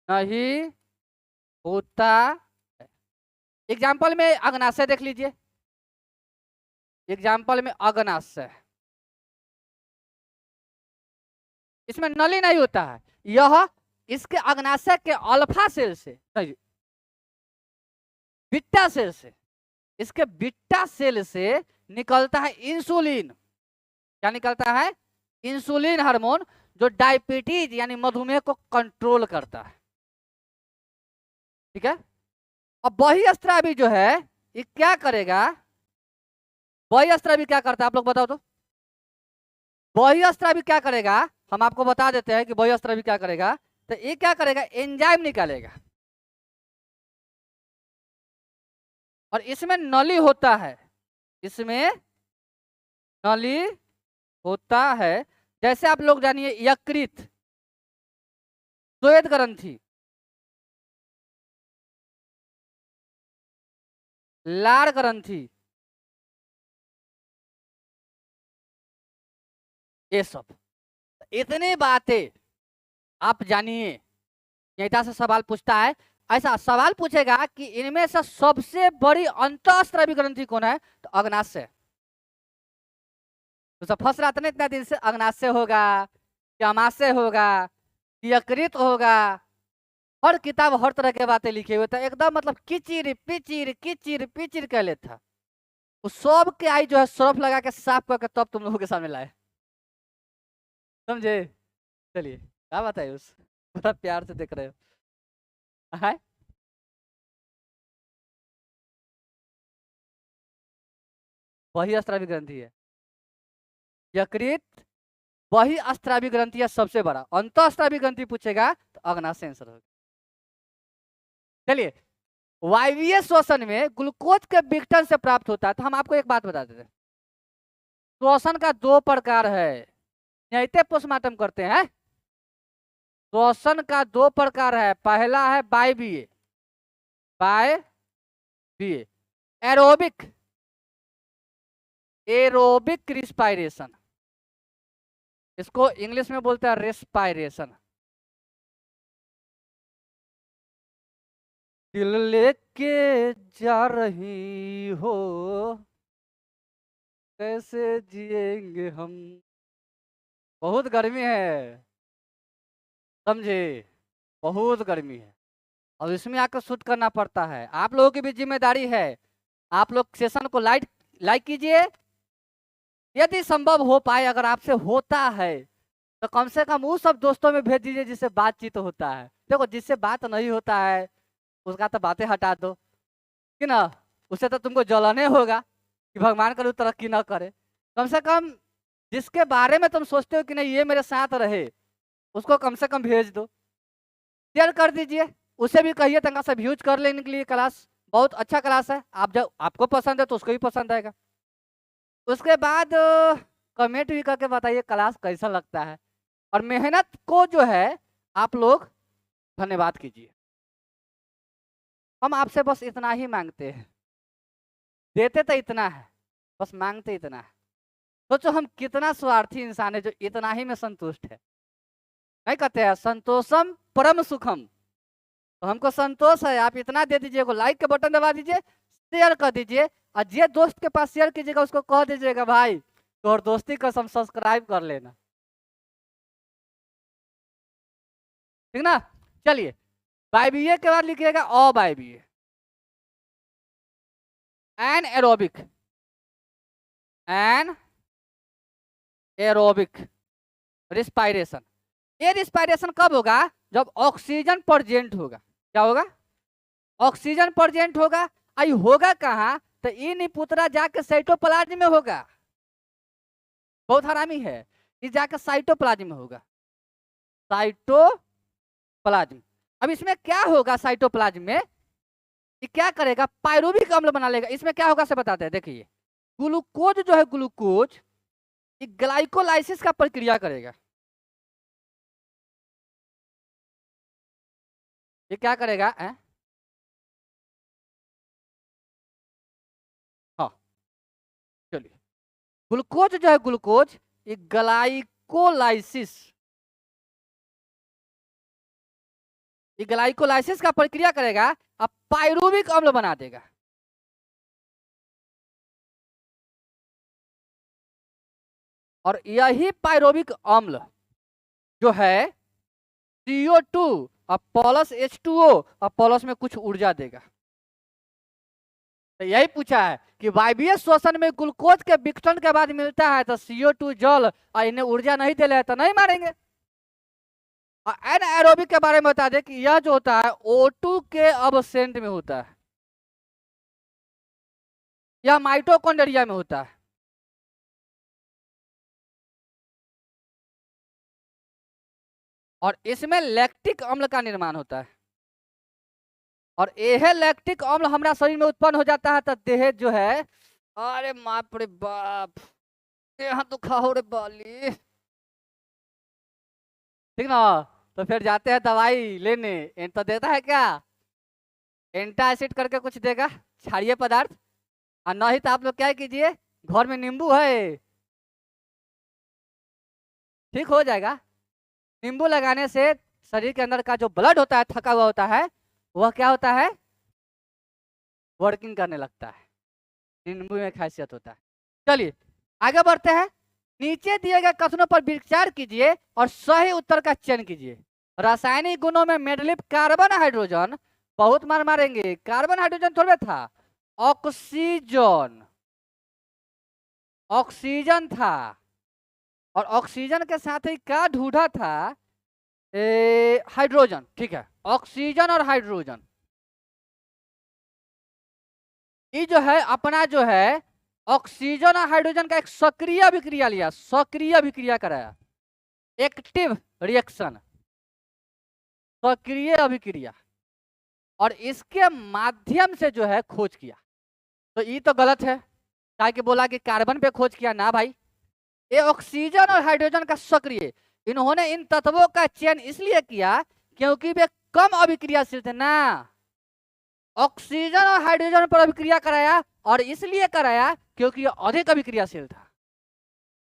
नहीं होता है। एग्जाम्पल में अग्नाशय देख लीजिए, एग्जाम्पल में अग्नाशय, इसमें नली नहीं होता है। यह इसके अग्नाशय के अल्फा सेल से नहीं, बीटा सेल से, इसके बीटा सेल से निकलता है इंसुलिन। क्या निकलता है, इंसुलिन हार्मोन, जो डायबिटीज यानी मधुमेह को कंट्रोल करता है। ठीक है, अब बहिःस्रावी जो है ये क्या करेगा, बहिःस्रावी क्या करता है आप लोग बताओ तो। बहिःस्रावी क्या करेगा, हम आपको बता देते हैं कि बहिःस्रावी क्या करेगा। तो ये क्या करेगा, एंजाइम निकालेगा, और इसमें नली होता है, इसमें नली होता है। जैसे आप लोग जानिए यकृत, श्वेत ग्रंथि, लार ग्रंथि, ये सब, इतनी बातें आप जानिए। यहीं से सवाल पूछता है, ऐसा सवाल पूछेगा कि इनमें से सबसे बड़ी अंतःस्रावी ग्रंथि कौन है, तो अग्नाशय। तो सब फंस रहा था ना इतना दिन से, अग्नाशय होगा, अमाशय होगा, यकृत होगा। हर किताब हर तरह के बातें लिखे हुए था, एकदम मतलब किचिर पिचिर किचिर पिचिर कह लेता। उस सब के आई जो है सर्फ लगा के साफ करके तब तुम लोगों के सामने लाए, समझे। चलिए, क्या बात है, उस बड़ा प्यार से देख रहे हो है। बहिःस्रावी ग्रंथि है यकृत, बहिःस्रावी ग्रंथि है सबसे बड़ा। अंतःस्रावी ग्रंथि पूछेगा तो अग्नाशय आंसर होगा। चलिए, वायवीय श्वसन में ग्लूकोज के विघटन से प्राप्त होता है। तो हम आपको एक बात बता देते हैं, श्वसन का दो प्रकार है, यहीं पोस्टमार्टम करते हैं। श्वसन का दो प्रकार है, पहला है वायवीय, वायवीय एरोबिक, एरोबिक रिस्पायरेशन, इसको इंग्लिश में बोलते हैं रेस्पायरेशन। दिल लेके जा रही हो, कैसे जिएंगे हम। बहुत गर्मी है, समझे, बहुत गर्मी है, और इसमें आकर शूट करना पड़ता है। आप लोगों की भी जिम्मेदारी है, आप लोग सेशन को लाइक कीजिए, यदि संभव हो पाए, अगर आपसे होता है तो कम से कम उस सब दोस्तों में भेज दीजिए जिससे बातचीत होता है। देखो, जिससे बात नहीं होता है उसका तो बातें हटा दो कि ना, उससे तो तुमको जलाने होगा कि भगवान करूँ तरक्की ना करे। कम से कम जिसके बारे में तुम सोचते हो कि नहीं ये मेरे साथ रहे, उसको कम से कम भेज दो, शेयर कर दीजिए। उसे भी कहिए तंगा सा व्यूज कर लेने के लिए। क्लास बहुत अच्छा क्लास है, आप जब आपको पसंद है तो उसको भी पसंद आएगा। उसके बाद कमेंट भी करके बताइए क्लास कैसा लगता है, और मेहनत को जो है आप लोग धन्यवाद कीजिए। हम आपसे बस इतना ही मांगते हैं, देते तो इतना है, बस मांगते इतना है। सोचो हम कितना स्वार्थी इंसान है जो इतना ही में संतुष्ट है। नहीं कहते हैं संतोषम परम सुखम, तो हमको संतोष है, आप इतना दे दीजिए, लाइक का बटन दबा दीजिए, शेयर कर दीजिए, और जे दोस्त के पास शेयर कीजिएगा उसको कह दीजिएगा भाई तो और दोस्ती का सब्सक्राइब कर लेना, ठीक ना। चलिए, वायवीय के बाद लिखिएगा अवायवीय, anaerobic, anaerobic respiration. ये रिस्पायरेशन कब होगा? जब ऑक्सीजन प्रेजेंट होगा। क्या होगा? ऑक्सीजन प्रेजेंट होगा। आई होगा कहाँ? तो इन पुत्रा जाके साइटोप्लाज्म में होगा। बहुत हरामी है, ये जाकर साइटोप्लाज्म में होगा, साइटोप्लाज्म। अब इसमें क्या होगा साइटोप्लाज्म में? ये क्या करेगा? पायरुविक अम्ल बना लेगा। इसमें क्या होगा से बताते हैं, देखिए ग्लूकोज जो है, ग्लूकोज ये ग्लाइकोलाइसिस का प्रक्रिया करेगा। ये क्या करेगा हाँ चलिए, ग्लूकोज जो है, ग्लूकोज ये ग्लाइकोलाइसिस का प्रक्रिया करेगा, अब पायरुविक अम्ल बना देगा। और यही पायरुविक अम्ल जो है CO2 और प्लस H2O और प्लस में कुछ ऊर्जा देगा। तो यही पूछा है कि वायवीय श्वसन में ग्लूकोज के विघटन के बाद मिलता है तो CO2 जल, और इन्हें ऊर्जा नहीं दे रहे तो नहीं मारेंगे। और एनाएरोबिक के बारे में बता दें कि यह जो होता है O2 के अबसेंट में होता है, यह माइटोकॉन्ड्रिया में होता है। और इसमें लैक्टिक अम्ल का निर्माण होता है, और यह लैक्टिक अम्ल हमारा शरीर में उत्पन्न हो जाता है तो देह जो है, अरे बाप रे बाप, यहाँ तो खाओ रे बाली, ठीक ना। तो फिर जाते हैं दवाई लेने, तो देता है क्या? एंटासिड करके कुछ देगा, क्षारीय पदार्थ। और नहीं तो आप लोग क्या कीजिए, घर में नींबू है, ठीक हो जाएगा। नींबू लगाने से शरीर के अंदर का जो ब्लड होता है, थका हुआ होता है, वह क्या होता है? वर्किंग करने लगता है। नींबू में खासियत होता है। चलिए आगे बढ़ते हैं। नीचे दिए गए कथनों पर विचार कीजिए और सही उत्तर का चयन कीजिए। रासायनिक गुणों में मेडलिप कार्बन हाइड्रोजन, बहुत मार मारेंगे, कार्बन हाइड्रोजन थोड़े था, ऑक्सीजन, ऑक्सीजन था। और ऑक्सीजन के साथ ही क्या ढूंढा था? हाइड्रोजन, ठीक है, ऑक्सीजन और हाइड्रोजन। ये जो है अपना जो है ऑक्सीजन और हाइड्रोजन का एक सक्रिय अभिक्रिया लिया, सक्रिय अभिक्रिया कराया, एक्टिव रिएक्शन, सक्रिय अभिक्रिया, और इसके माध्यम से जो है खोज किया। तो ये तो गलत है, क्या कि बोला कि कार्बन पे खोज किया ना भाई, ये ऑक्सीजन और हाइड्रोजन का सक्रिय। इन्होंने इन तत्वों का चयन इसलिए किया क्योंकि वे कम अभिक्रियाशील थे ना। ऑक्सीजन और हाइड्रोजन पर अभिक्रिया कराया, और इसलिए कराया क्योंकि ये अधिक अभिक्रियाशील था।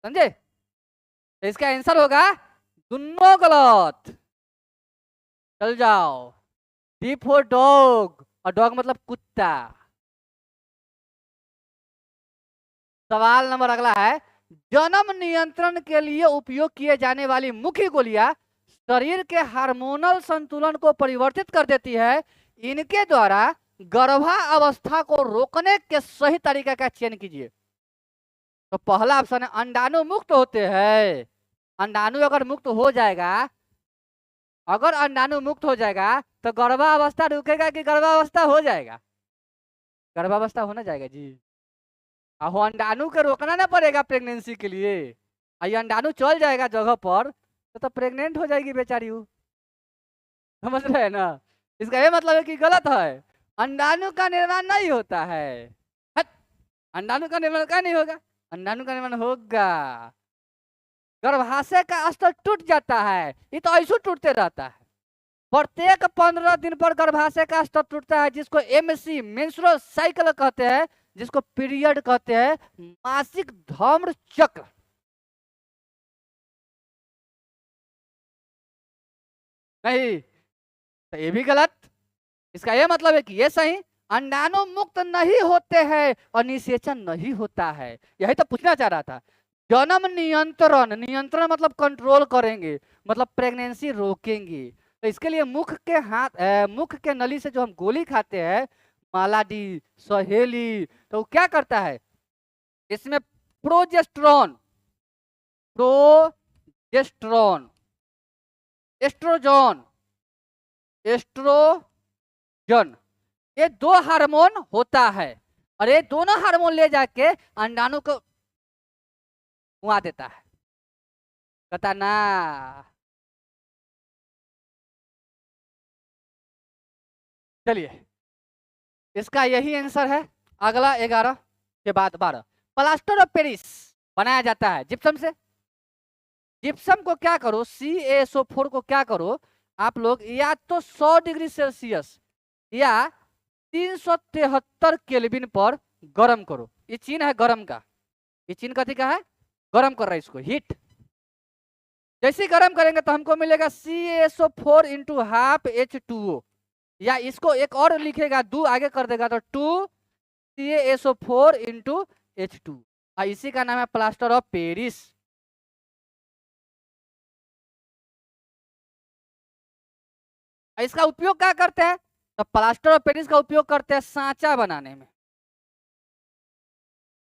समझे? तो इसका आंसर होगा दोनों गलत। चल जाओ। डी फॉर डॉग, और डॉग मतलब कुत्ता। सवाल नंबर अगला है, जन्म नियंत्रण के लिए उपयोग किए जाने वाली मुख्य गोलियां शरीर के हार्मोनल संतुलन को परिवर्तित कर देती है। इनके द्वारा गर्भावस्था को रोकने के सही तरीके का चयन कीजिए। तो पहला ऑप्शन है अंडाणु मुक्त होते हैं। अंडाणु अगर मुक्त हो जाएगा, अगर अंडाणु मुक्त हो जाएगा तो गर्भावस्था रुकेगा कि गर्भावस्था हो जाएगा? गर्भावस्था होना जाएगा जी। आहो, अंडाणु के रोकना ना पड़ेगा प्रेगनेंसी के लिए। ये अंडाणु चल जाएगा जगह पर तो प्रेग्नेंट हो जाएगी बेचारी वो। समझ रहे हैं ना? इसका ये मतलब है कि गलत है, अंडाणु का निर्माण नहीं होता है। अंडाणु का निर्माण क्या नहीं होगा? अंडाणु का निर्माण होगा। गर्भाशय का स्तर टूट जाता है, ये तो ऐसे टूटते रहता है। प्रत्येक 15 दिन पर गर्भाशय का स्तर टूटता है, जिसको एमसी मेंस्ट्रुअल साइकिल कहते हैं, जिसको पीरियड कहते हैं, मासिक धर्म चक्र। नहीं, तो ये भी गलत। इसका ये मतलब है कि ये सही, अंडाणु मुक्त नहीं होते हैं और निषेचन नहीं होता है। यही तो पूछना चाह रहा था। जन्म नियंत्रण, नियंत्रण मतलब कंट्रोल करेंगे, मतलब प्रेगनेंसी रोकेंगे। तो इसके लिए मुख के मुख के नली से जो हम गोली खाते हैं, मालाडी, सहेली, तो वो क्या करता है? इसमें प्रोजेस्टेरोन, प्रोजेस्टेरोन, एस्ट्रोजन, एस्ट्रोजन, ये 2 हार्मोन होता है और ये दोनों हार्मोन ले जाके अंडाणु को हुआ देता है। कहता ना। चलिए, इसका यही आंसर है। अगला 11 के बाद 12, प्लास्टर ऑफ पेरिस बनाया जाता है जिप्सम से। जिप्सम को क्या करो, CaSO4 को क्या करो आप लोग, या तो 100 डिग्री सेल्सियस या 373 केल्विन पर गर्म करो। ये चीन है गर्म का, ये चीन कथी का है? गर्म कर रहा है इसको, हीट। जैसे गर्म करेंगे तो हमको मिलेगा CaSO4 इंटू हाफ H2O, या इसको एक और लिखेगा, 2 आगे कर देगा तो 2 CaSO4 इंटू H2, इसी का नाम है प्लास्टर ऑफ पेरिस। इसका उपयोग क्या करते हैं? तो प्लास्टर ऑफ पेरिस का उपयोग करते हैं सांचा बनाने में।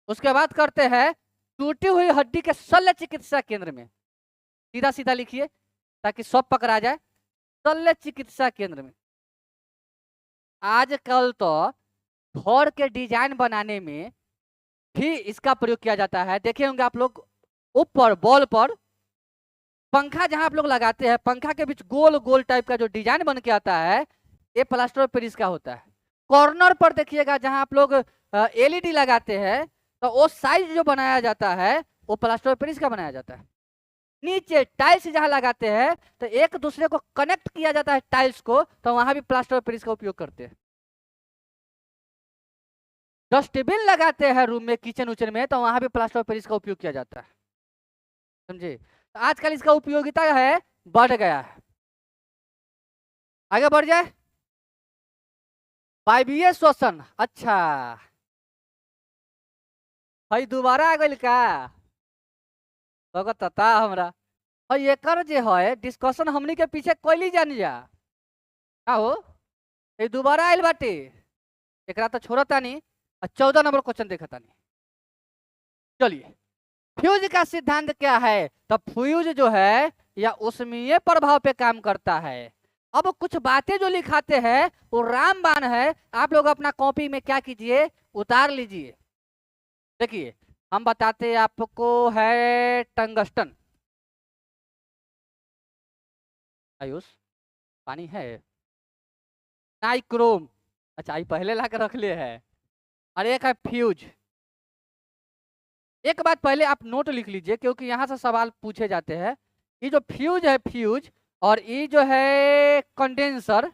उसके बाद करते हैं टूटी हुई हड्डी के शल्य चिकित्सा केंद्र में। सीधा सीधा लिखिए ताकि सब पकड़ा जाए। शल्य चिकित्सा केंद्र में। आजकल तो घर के डिजाइन बनाने में भी इसका प्रयोग किया जाता है। देखे होंगे आप लोग, ऊपर बॉल पर पंखा जहां आप लोग लगाते हैं, पंखा के बीच गोल गोल टाइप का जो डिजाइन बन के आता है, ये प्लास्टर ऑफ पेरिस का होता है। कॉर्नर पर देखिएगा जहां आप लोग LED लगाते हैं, तो वो साइज जो बनाया जाता है वो प्लास्टर ऑफ पेरिस का बनाया जाता है। नीचे टाइल्स जहां लगाते हैं तो एक दूसरे को कनेक्ट किया जाता है टाइल्स को, तो वहां भी प्लास्टर ऑफ पेरिस का उपयोग करते हैं। डस्टबिन लगाते हैं रूम में, किचन उचन में, तो वहां भी प्लास्टर ऑफ पेरिस का उपयोग किया जाता है। समझे? तो आजकल इसका उपयोगिता है बढ़ गया है। आगे बढ़ जाए। वायवीय श्वसन, अच्छा भाई दोबारा आ गई का? तता हमरा एकर जे है डिस्कशन हमनी के पीछे कोई जानी जा का हो, ये दोबारा आयल बाटे। एकरा तो छोड़ता नहीं। 14 नंबर क्वेश्चन देखता नहीं। चलिए, फ्यूज का सिद्धांत क्या है? तो फ्यूज जो है या ऊष्मीय प्रभाव पे काम करता है। अब कुछ बातें जो लिखाते हैं वो रामबाण है, आप लोग अपना कॉपी में क्या कीजिए, उतार लीजिए। देखिए, हम बताते आपको है टंगस्टन, आयुष पानी है, नाइक्रोम, अच्छा ये पहले ला कर रख लिए है, और एक है फ्यूज। एक बात पहले आप नोट लिख लीजिए क्योंकि यहां से सवाल पूछे जाते हैं। ये जो फ्यूज है, फ्यूज, और ये जो है कंडेंसर,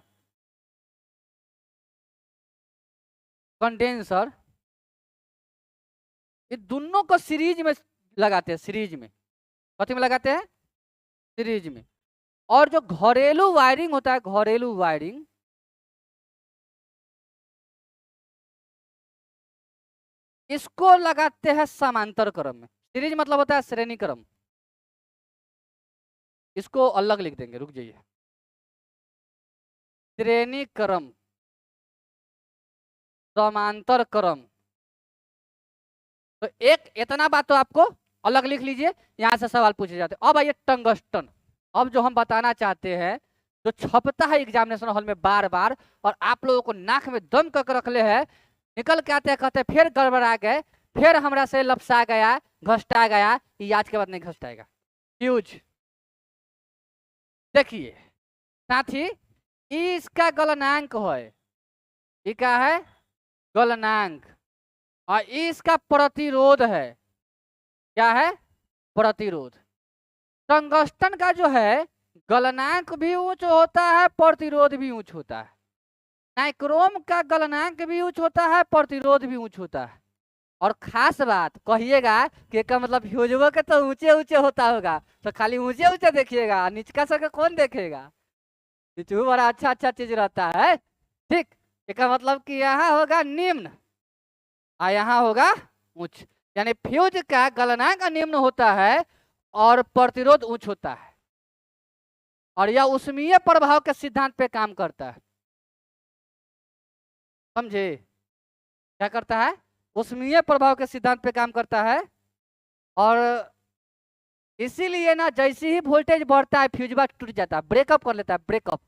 कंडेंसर ये दोनों को सीरीज में लगाते हैं, सीरीज में। कथी में लगाते हैं? सीरीज में। और जो घरेलू वायरिंग होता है, घरेलू वायरिंग, इसको लगाते हैं समांतर क्रम में। सीरीज मतलब होता है श्रेणी क्रम। इसको अलग लिख देंगे, रुक जाइए। श्रेणी क्रम, समांतर क्रम। तो एक इतना बात तो आपको अलग लिख लीजिए, यहां से सवाल पूछे जाते हैं। अब आइए टंगस्टन। अब जो हम बताना चाहते हैं, जो छपता है एग्जामिनेशन हॉल में बार बार, और आप लोगों को नाक में दम कर रख ले है, निकल के आते कहते फिर गड़बड़ा गए, फिर हमरा से लपसा गया, घसटा गया, ये आज के बाद नहीं घसटाएगा। फ्यूज देखिए साथी, इसका गलनांक है, ये क्या है? गलनांक। और इसका प्रतिरोध है, क्या है? प्रतिरोध। टंगस्टन का जो है गलनांक भी उच्च होता है, प्रतिरोध भी उच्च होता है। नाइक्रोम का गलनांक भी उच्च होता है, प्रतिरोध भी उच्च होता है। और खास बात कहिएगा कि का मतलब फ्यूजवो के तो ऊंचे ऊंचे होता होगा, तो खाली ऊंचे ऊंचे देखिएगा, निचका सके कौन देखेगा? नीचू बड़ा अच्छा अच्छा चीज रहता है, ठीक। इसका मतलब कि यहाँ होगा निम्न और यहाँ होगा उच्च, यानी फ्यूज का गलनांक निम्न होता है और प्रतिरोध उच्च होता है। और यह ऊष्मीय प्रभाव के सिद्धांत पे काम करता है, समझे? क्या करता है? ऊष्मीय प्रभाव के सिद्धांत पे काम करता है। और इसीलिए ना जैसे ही वोल्टेज बढ़ता है फ्यूज बॉक्स टूट जाता है, ब्रेकअप कर लेता है, ब्रेकअप।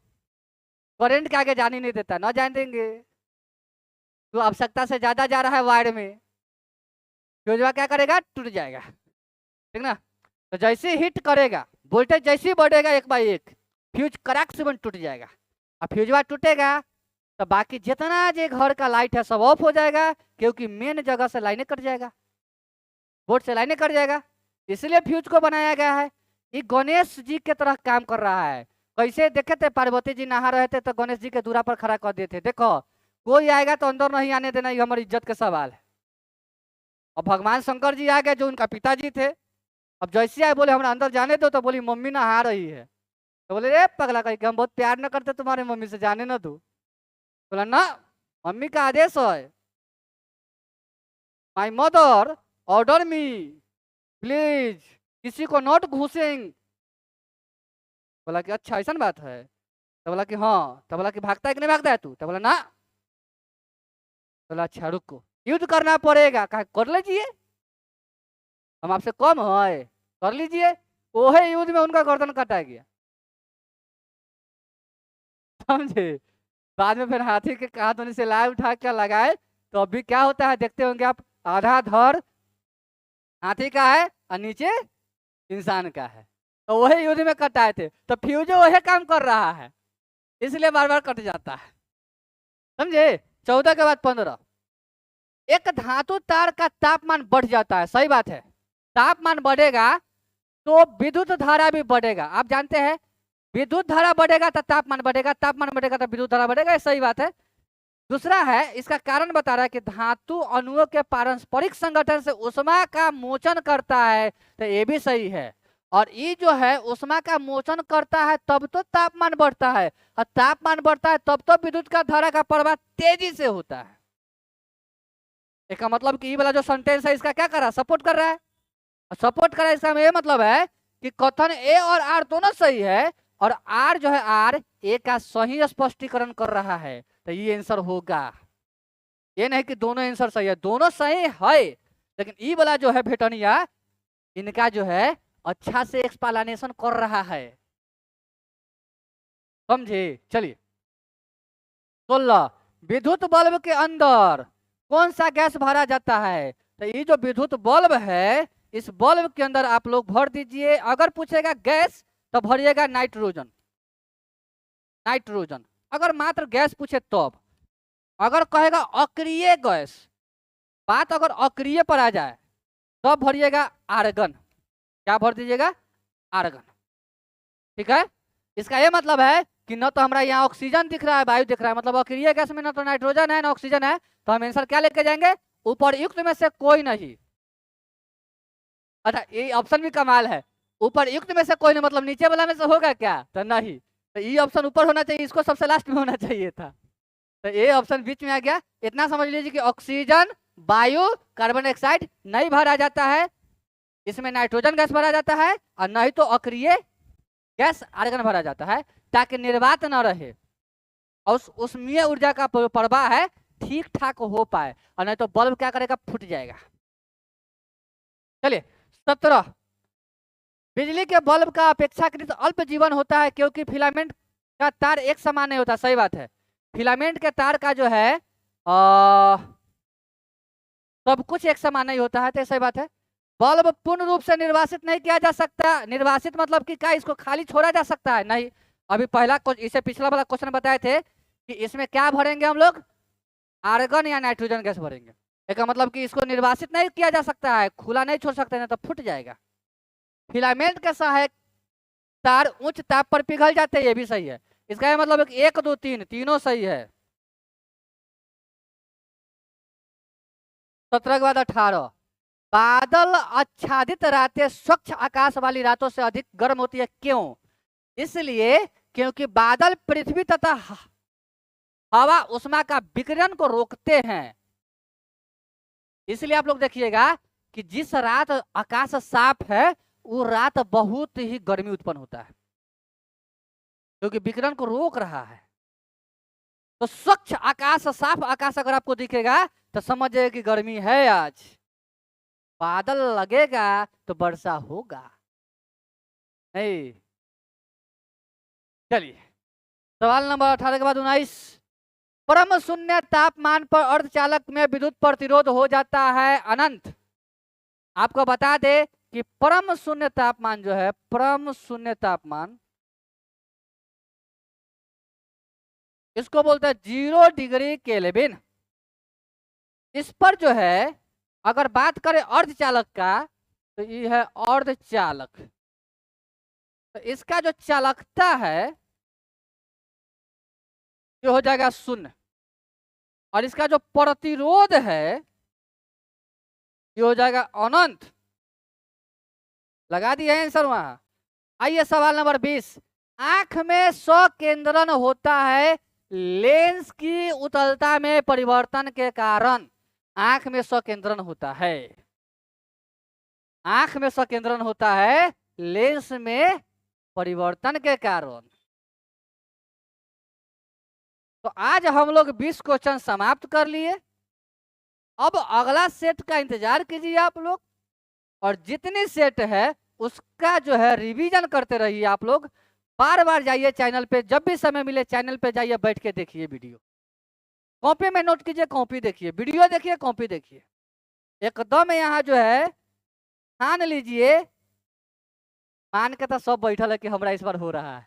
करंट के आगे जाने नहीं देता, ना जाने देंगे तो आवश्यकता से ज्यादा जा रहा है वायर में, फ्यूज बॉक्स क्या करेगा? टूट जाएगा, ठीक ना। तो जैसे हिट करेगा वोल्टेज, जैसे ही बढ़ेगा एक बाई एक, फ्यूज कड़ाक से टूट जाएगा। और फ्यूज बॉक्स टूटेगा तो बाकी जितना जो घर का लाइट है सब ऑफ हो जाएगा, क्योंकि मेन जगह से लाइनें कट जाएगा, बोर्ड से लाइनें कट जाएगा। इसलिए फ्यूज को बनाया गया है। ये गणेश जी के तरह काम कर रहा है। कैसे देखे थे? पार्वती जी नहा रहे थे तो गणेश जी के दूरा पर खड़ा कर दिए थे, देखो कोई आएगा तो अंदर नहीं आने देना, ये हमारी इज्जत का सवाल है। और भगवान शंकर जी आ गए जो उनका पिताजी थे, अब जैसे आए बोले हमारा अंदर जाने दो, तो बोली मम्मी नहा रही है, तो बोले रे पगला कहीं हम बहुत प्यार न करते तुम्हारे मम्मी से, जाने न दो। बोला ना, मम्मी का आदेश है, my mother order me please, किसी को नॉट घुसेंगे। बोला कि अच्छा ऐसा बात है? तो बोला कि हाँ। तो बोला कि भागता है कि नहीं भागता है तू? तो बोला ना। बोला अच्छा रुको, युद्ध करना पड़ेगा। कहा कर लीजिए, हम आपसे कम है, कर लीजिए। ओहे युद्ध में उनका गर्दन काटा गया, समझे? बाद में फिर हाथी के हाथ से लाए उठा के लगाए, तो अभी क्या होता है देखते होंगे आप, आधा धड़ हाथी का है और नीचे इंसान का है। तो वही युद्ध में कटाए थे, तो फ्यूज वही काम कर रहा है, इसलिए बार बार कट जाता है, समझे? 14 के बाद 15, एक धातु तार का तापमान बढ़ जाता है, सही बात है। तापमान बढ़ेगा तो विद्युत धारा भी बढ़ेगा। आप जानते हैं विद्युत धारा बढ़ेगा तो तापमान बढ़ेगा, तापमान बढ़ेगा तो विद्युत धारा बढ़ेगा, सही बात है। दूसरा है, इसका कारण बता रहा है कि धातु अणुओं के पारस्परिक संगठन से ऊष्मा का मोचन करता है, तो ये भी सही है। और ये जो है ऊष्मा का मोचन करता है तब तो तापमान बढ़ता है, और तापमान बढ़ता है तब तो विद्युत का धारा का प्रवाह तेजी से होता है। इसका मतलब कि ये वाला जो सेंटेंस है इसका क्या कर रहा है? सपोर्ट कर रहा है। सपोर्ट कर रहा है, इसका ये मतलब है कि कथन ए और आर दोनों सही है, और आर जो है आर ए का सही स्पष्टीकरण कर रहा है, तो ये आंसर होगा। ये नहीं कि दोनों आंसर सही है, दोनों सही है, लेकिन ई वाला जो है भेटनिया, इनका जो है अच्छा से एक्सप्लेनेशन कर रहा है, समझे? चलिए 16, विद्युत बल्ब के अंदर कौन सा गैस भरा जाता है? तो ये जो विद्युत बल्ब है, इस बल्ब के अंदर आप लोग भर दीजिए। अगर पूछेगा गैस तो भरिएगा नाइट्रोजन, नाइट्रोजन। अगर मात्र गैस पूछे तब, अगर कहेगा अक्रिय गैस, बात अगर अक्रिय पर आ जाए तब भरिएगा आर्गन। क्या भर दीजिएगा? आर्गन, ठीक है। इसका ये मतलब है कि न तो हमारा यहाँ ऑक्सीजन दिख रहा है, वायु दिख रहा है, मतलब अक्रिय गैस में न तो नाइट्रोजन है न ऑक्सीजन है, तो हम आंसर क्या लेके जाएंगे? ऊपर युक्त में से कोई नहीं। अच्छा ये ऑप्शन भी कमाल है, ऊपर युक्त में से कोई नहीं, मतलब नीचे वाला में से होगा क्या, तो नहीं, तो ये ऑप्शन ऊपर होना चाहिए, इसको सबसे लास्ट में होना चाहिए था, तो ये ऑप्शन बीच में आ गया। इतना समझ लीजिए कि ऑक्सीजन, वायु, कार्बन डाइऑक्साइड नहीं भरा जाता है, इसमें नाइट्रोजन गैस भरा जाता है, और नहीं तो अक्रिय गैस आर्गन भरा जाता है, ताकि निर्वात न रहे और उसमें ऊर्जा का प्रवाह है ठीक ठाक हो पाए, और नहीं तो बल्ब क्या करेगा, फूट जाएगा। चलिए 17, बिजली के बल्ब का अपेक्षाकृत अल्प जीवन होता है क्योंकि फिलामेंट का तार एक समान नहीं होता। सही बात है, फिलामेंट के तार का जो है सब कुछ एक समान नहीं होता है, तो सही बात है। बल्ब पूर्ण रूप से निर्वासित नहीं किया जा सकता, निर्वासित मतलब कि क्या इसको खाली छोड़ा जा सकता है, नहीं। अभी पहला इसे पिछला वाला क्वेश्चन बताए थे कि इसमें क्या भरेंगे हम लोग, आर्गन या नाइट्रोजन गैस भरेंगे, इसका मतलब कि इसको निर्वासित नहीं किया जा सकता है, खुला नहीं छोड़ सकते, नहीं तो फूट जाएगा। फिलामेंट के सहायक तार उच्च ताप पर पिघल जाते हैं, ये भी सही है। इसका मतलब 1 2 3 तीनों सही है। 17 के बाद 18, बादल आच्छादित रातें स्वच्छ आकाश वाली रातों से अधिक गर्म होती है, क्यों? इसलिए क्योंकि बादल पृथ्वी तथा हवा उष्मा का विकिरण को रोकते हैं। इसलिए आप लोग देखिएगा कि जिस रात आकाश साफ है वो रात बहुत ही गर्मी उत्पन्न होता है, क्योंकि विकिरण को रोक रहा है। तो स्वच्छ आकाश, साफ आकाश अगर आपको दिखेगा तो समझिए कि गर्मी है आज। बादल लगेगा तो वर्षा होगा नहीं। चलिए सवाल नंबर 18 के बाद 19, परम शून्य तापमान पर अर्धचालक में विद्युत प्रतिरोध हो जाता है अनंत। आपको बता दे कि परम शून्य तापमान जो है, परम शून्य तापमान इसको बोलते हैं 0 डिग्री केल्विन। इस पर जो है अगर बात करें अर्धचालक का, तो ये है अर्धचालक, तो इसका जो चालकता है ये हो जाएगा 0, और इसका जो प्रतिरोध है ये हो जाएगा अनंत। लगा दिए आंसर वहां। आइए सवाल नंबर 20, आंख में स्वकेंद्रण होता है लेंस की उत्तलता में परिवर्तन के कारण। आंख में स्वकेंद्रण होता है, आंख में स्वकेंद्रण होता है लेंस में परिवर्तन के कारण। तो आज हम लोग 20 क्वेश्चन समाप्त कर लिए। अब अगला सेट का इंतजार कीजिए आप लोग, और जितनी सेट है उसका जो है रिवीजन करते रहिए आप लोग। बार बार जाइए चैनल पे, जब भी समय मिले चैनल पे जाइए, बैठ के देखिए वीडियो, कॉपी में नोट कीजिए, कॉपी देखिए, वीडियो देखिए, कॉपी देखिए, एकदम यहाँ जो है ठान लीजिए, मान के तो सब बैठल है कि हमारा इस बार हो रहा है।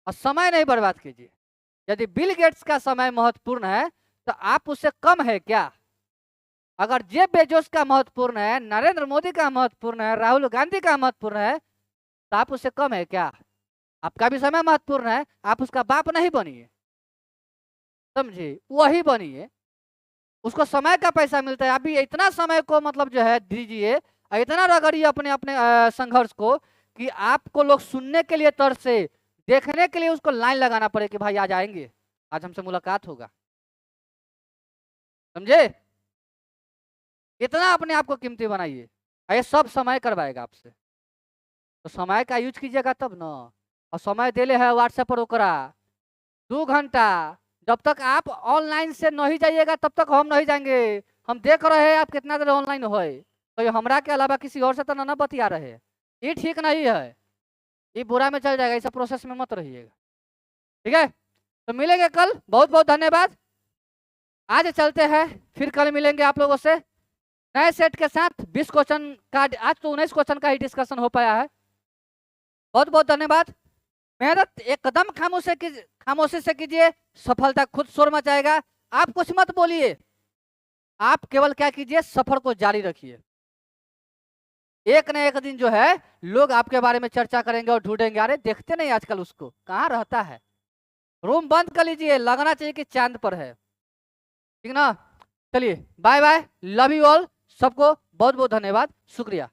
और समय नहीं बर्बाद कीजिए। यदि बिल गेट्स का समय महत्वपूर्ण है तो आप उससे कम है क्या? अगर जेफ बेजोस का महत्वपूर्ण है, नरेंद्र मोदी का महत्वपूर्ण है, राहुल गांधी का महत्वपूर्ण है, तो आप उससे कम है क्या? आपका भी समय महत्वपूर्ण है, आप उसका बाप नहीं बनिए, समझिए, वही बनिए। उसको समय का पैसा मिलता है, अभी इतना समय को मतलब जो है दीजिए, इतना रगड़िए अपने अपने संघर्ष को कि आपको लोग सुनने के लिए तरसे, देखने के लिए उसको लाइन लगाना पड़े कि भाई आज आएंगे, आज हमसे मुलाकात होगा, समझे? इतना अपने आप को कीमती बनाइए, ये सब समय करवाएगा आपसे। तो समय का यूज कीजिएगा तब ना। और समय देले है व्हाट्सएप पर ओकरा 2 घंटा, जब तक आप ऑनलाइन से नहीं जाइएगा तब तक हम नहीं जाएंगे। हम देख रहे हैं आप कितना देर ऑनलाइन हो, तो हमरा के अलावा किसी और से तो ना बतिया रहे, ये ठीक नहीं है, ये बुरा में चल जाएगा, इस प्रोसेस में मत रहिएगा, ठीक है? तो मिलेंगे कल, बहुत बहुत धन्यवाद। आज चलते हैं, फिर कल मिलेंगे आप लोगों से नए सेट के साथ। 20 क्वेश्चन का, आज तो 19 क्वेश्चन का ही डिस्कशन हो पाया है। बहुत बहुत धन्यवाद। मेहनत एकदम खामोशी से कीजिए, सफलता खुद शोर मचाएगा। आप कुछ मत बोलिए, आप केवल क्या कीजिए, सफर को जारी रखिए। एक न एक दिन जो है लोग आपके बारे में चर्चा करेंगे और ढूंढेंगे, अरे देखते नहीं आजकल उसको, कहाँ रहता है। रूम बंद कर लीजिए, लगना चाहिए कि चांद पर है, ठीक ना? चलिए bye bye, love you all, सबको बहुत बहुत धन्यवाद, शुक्रिया।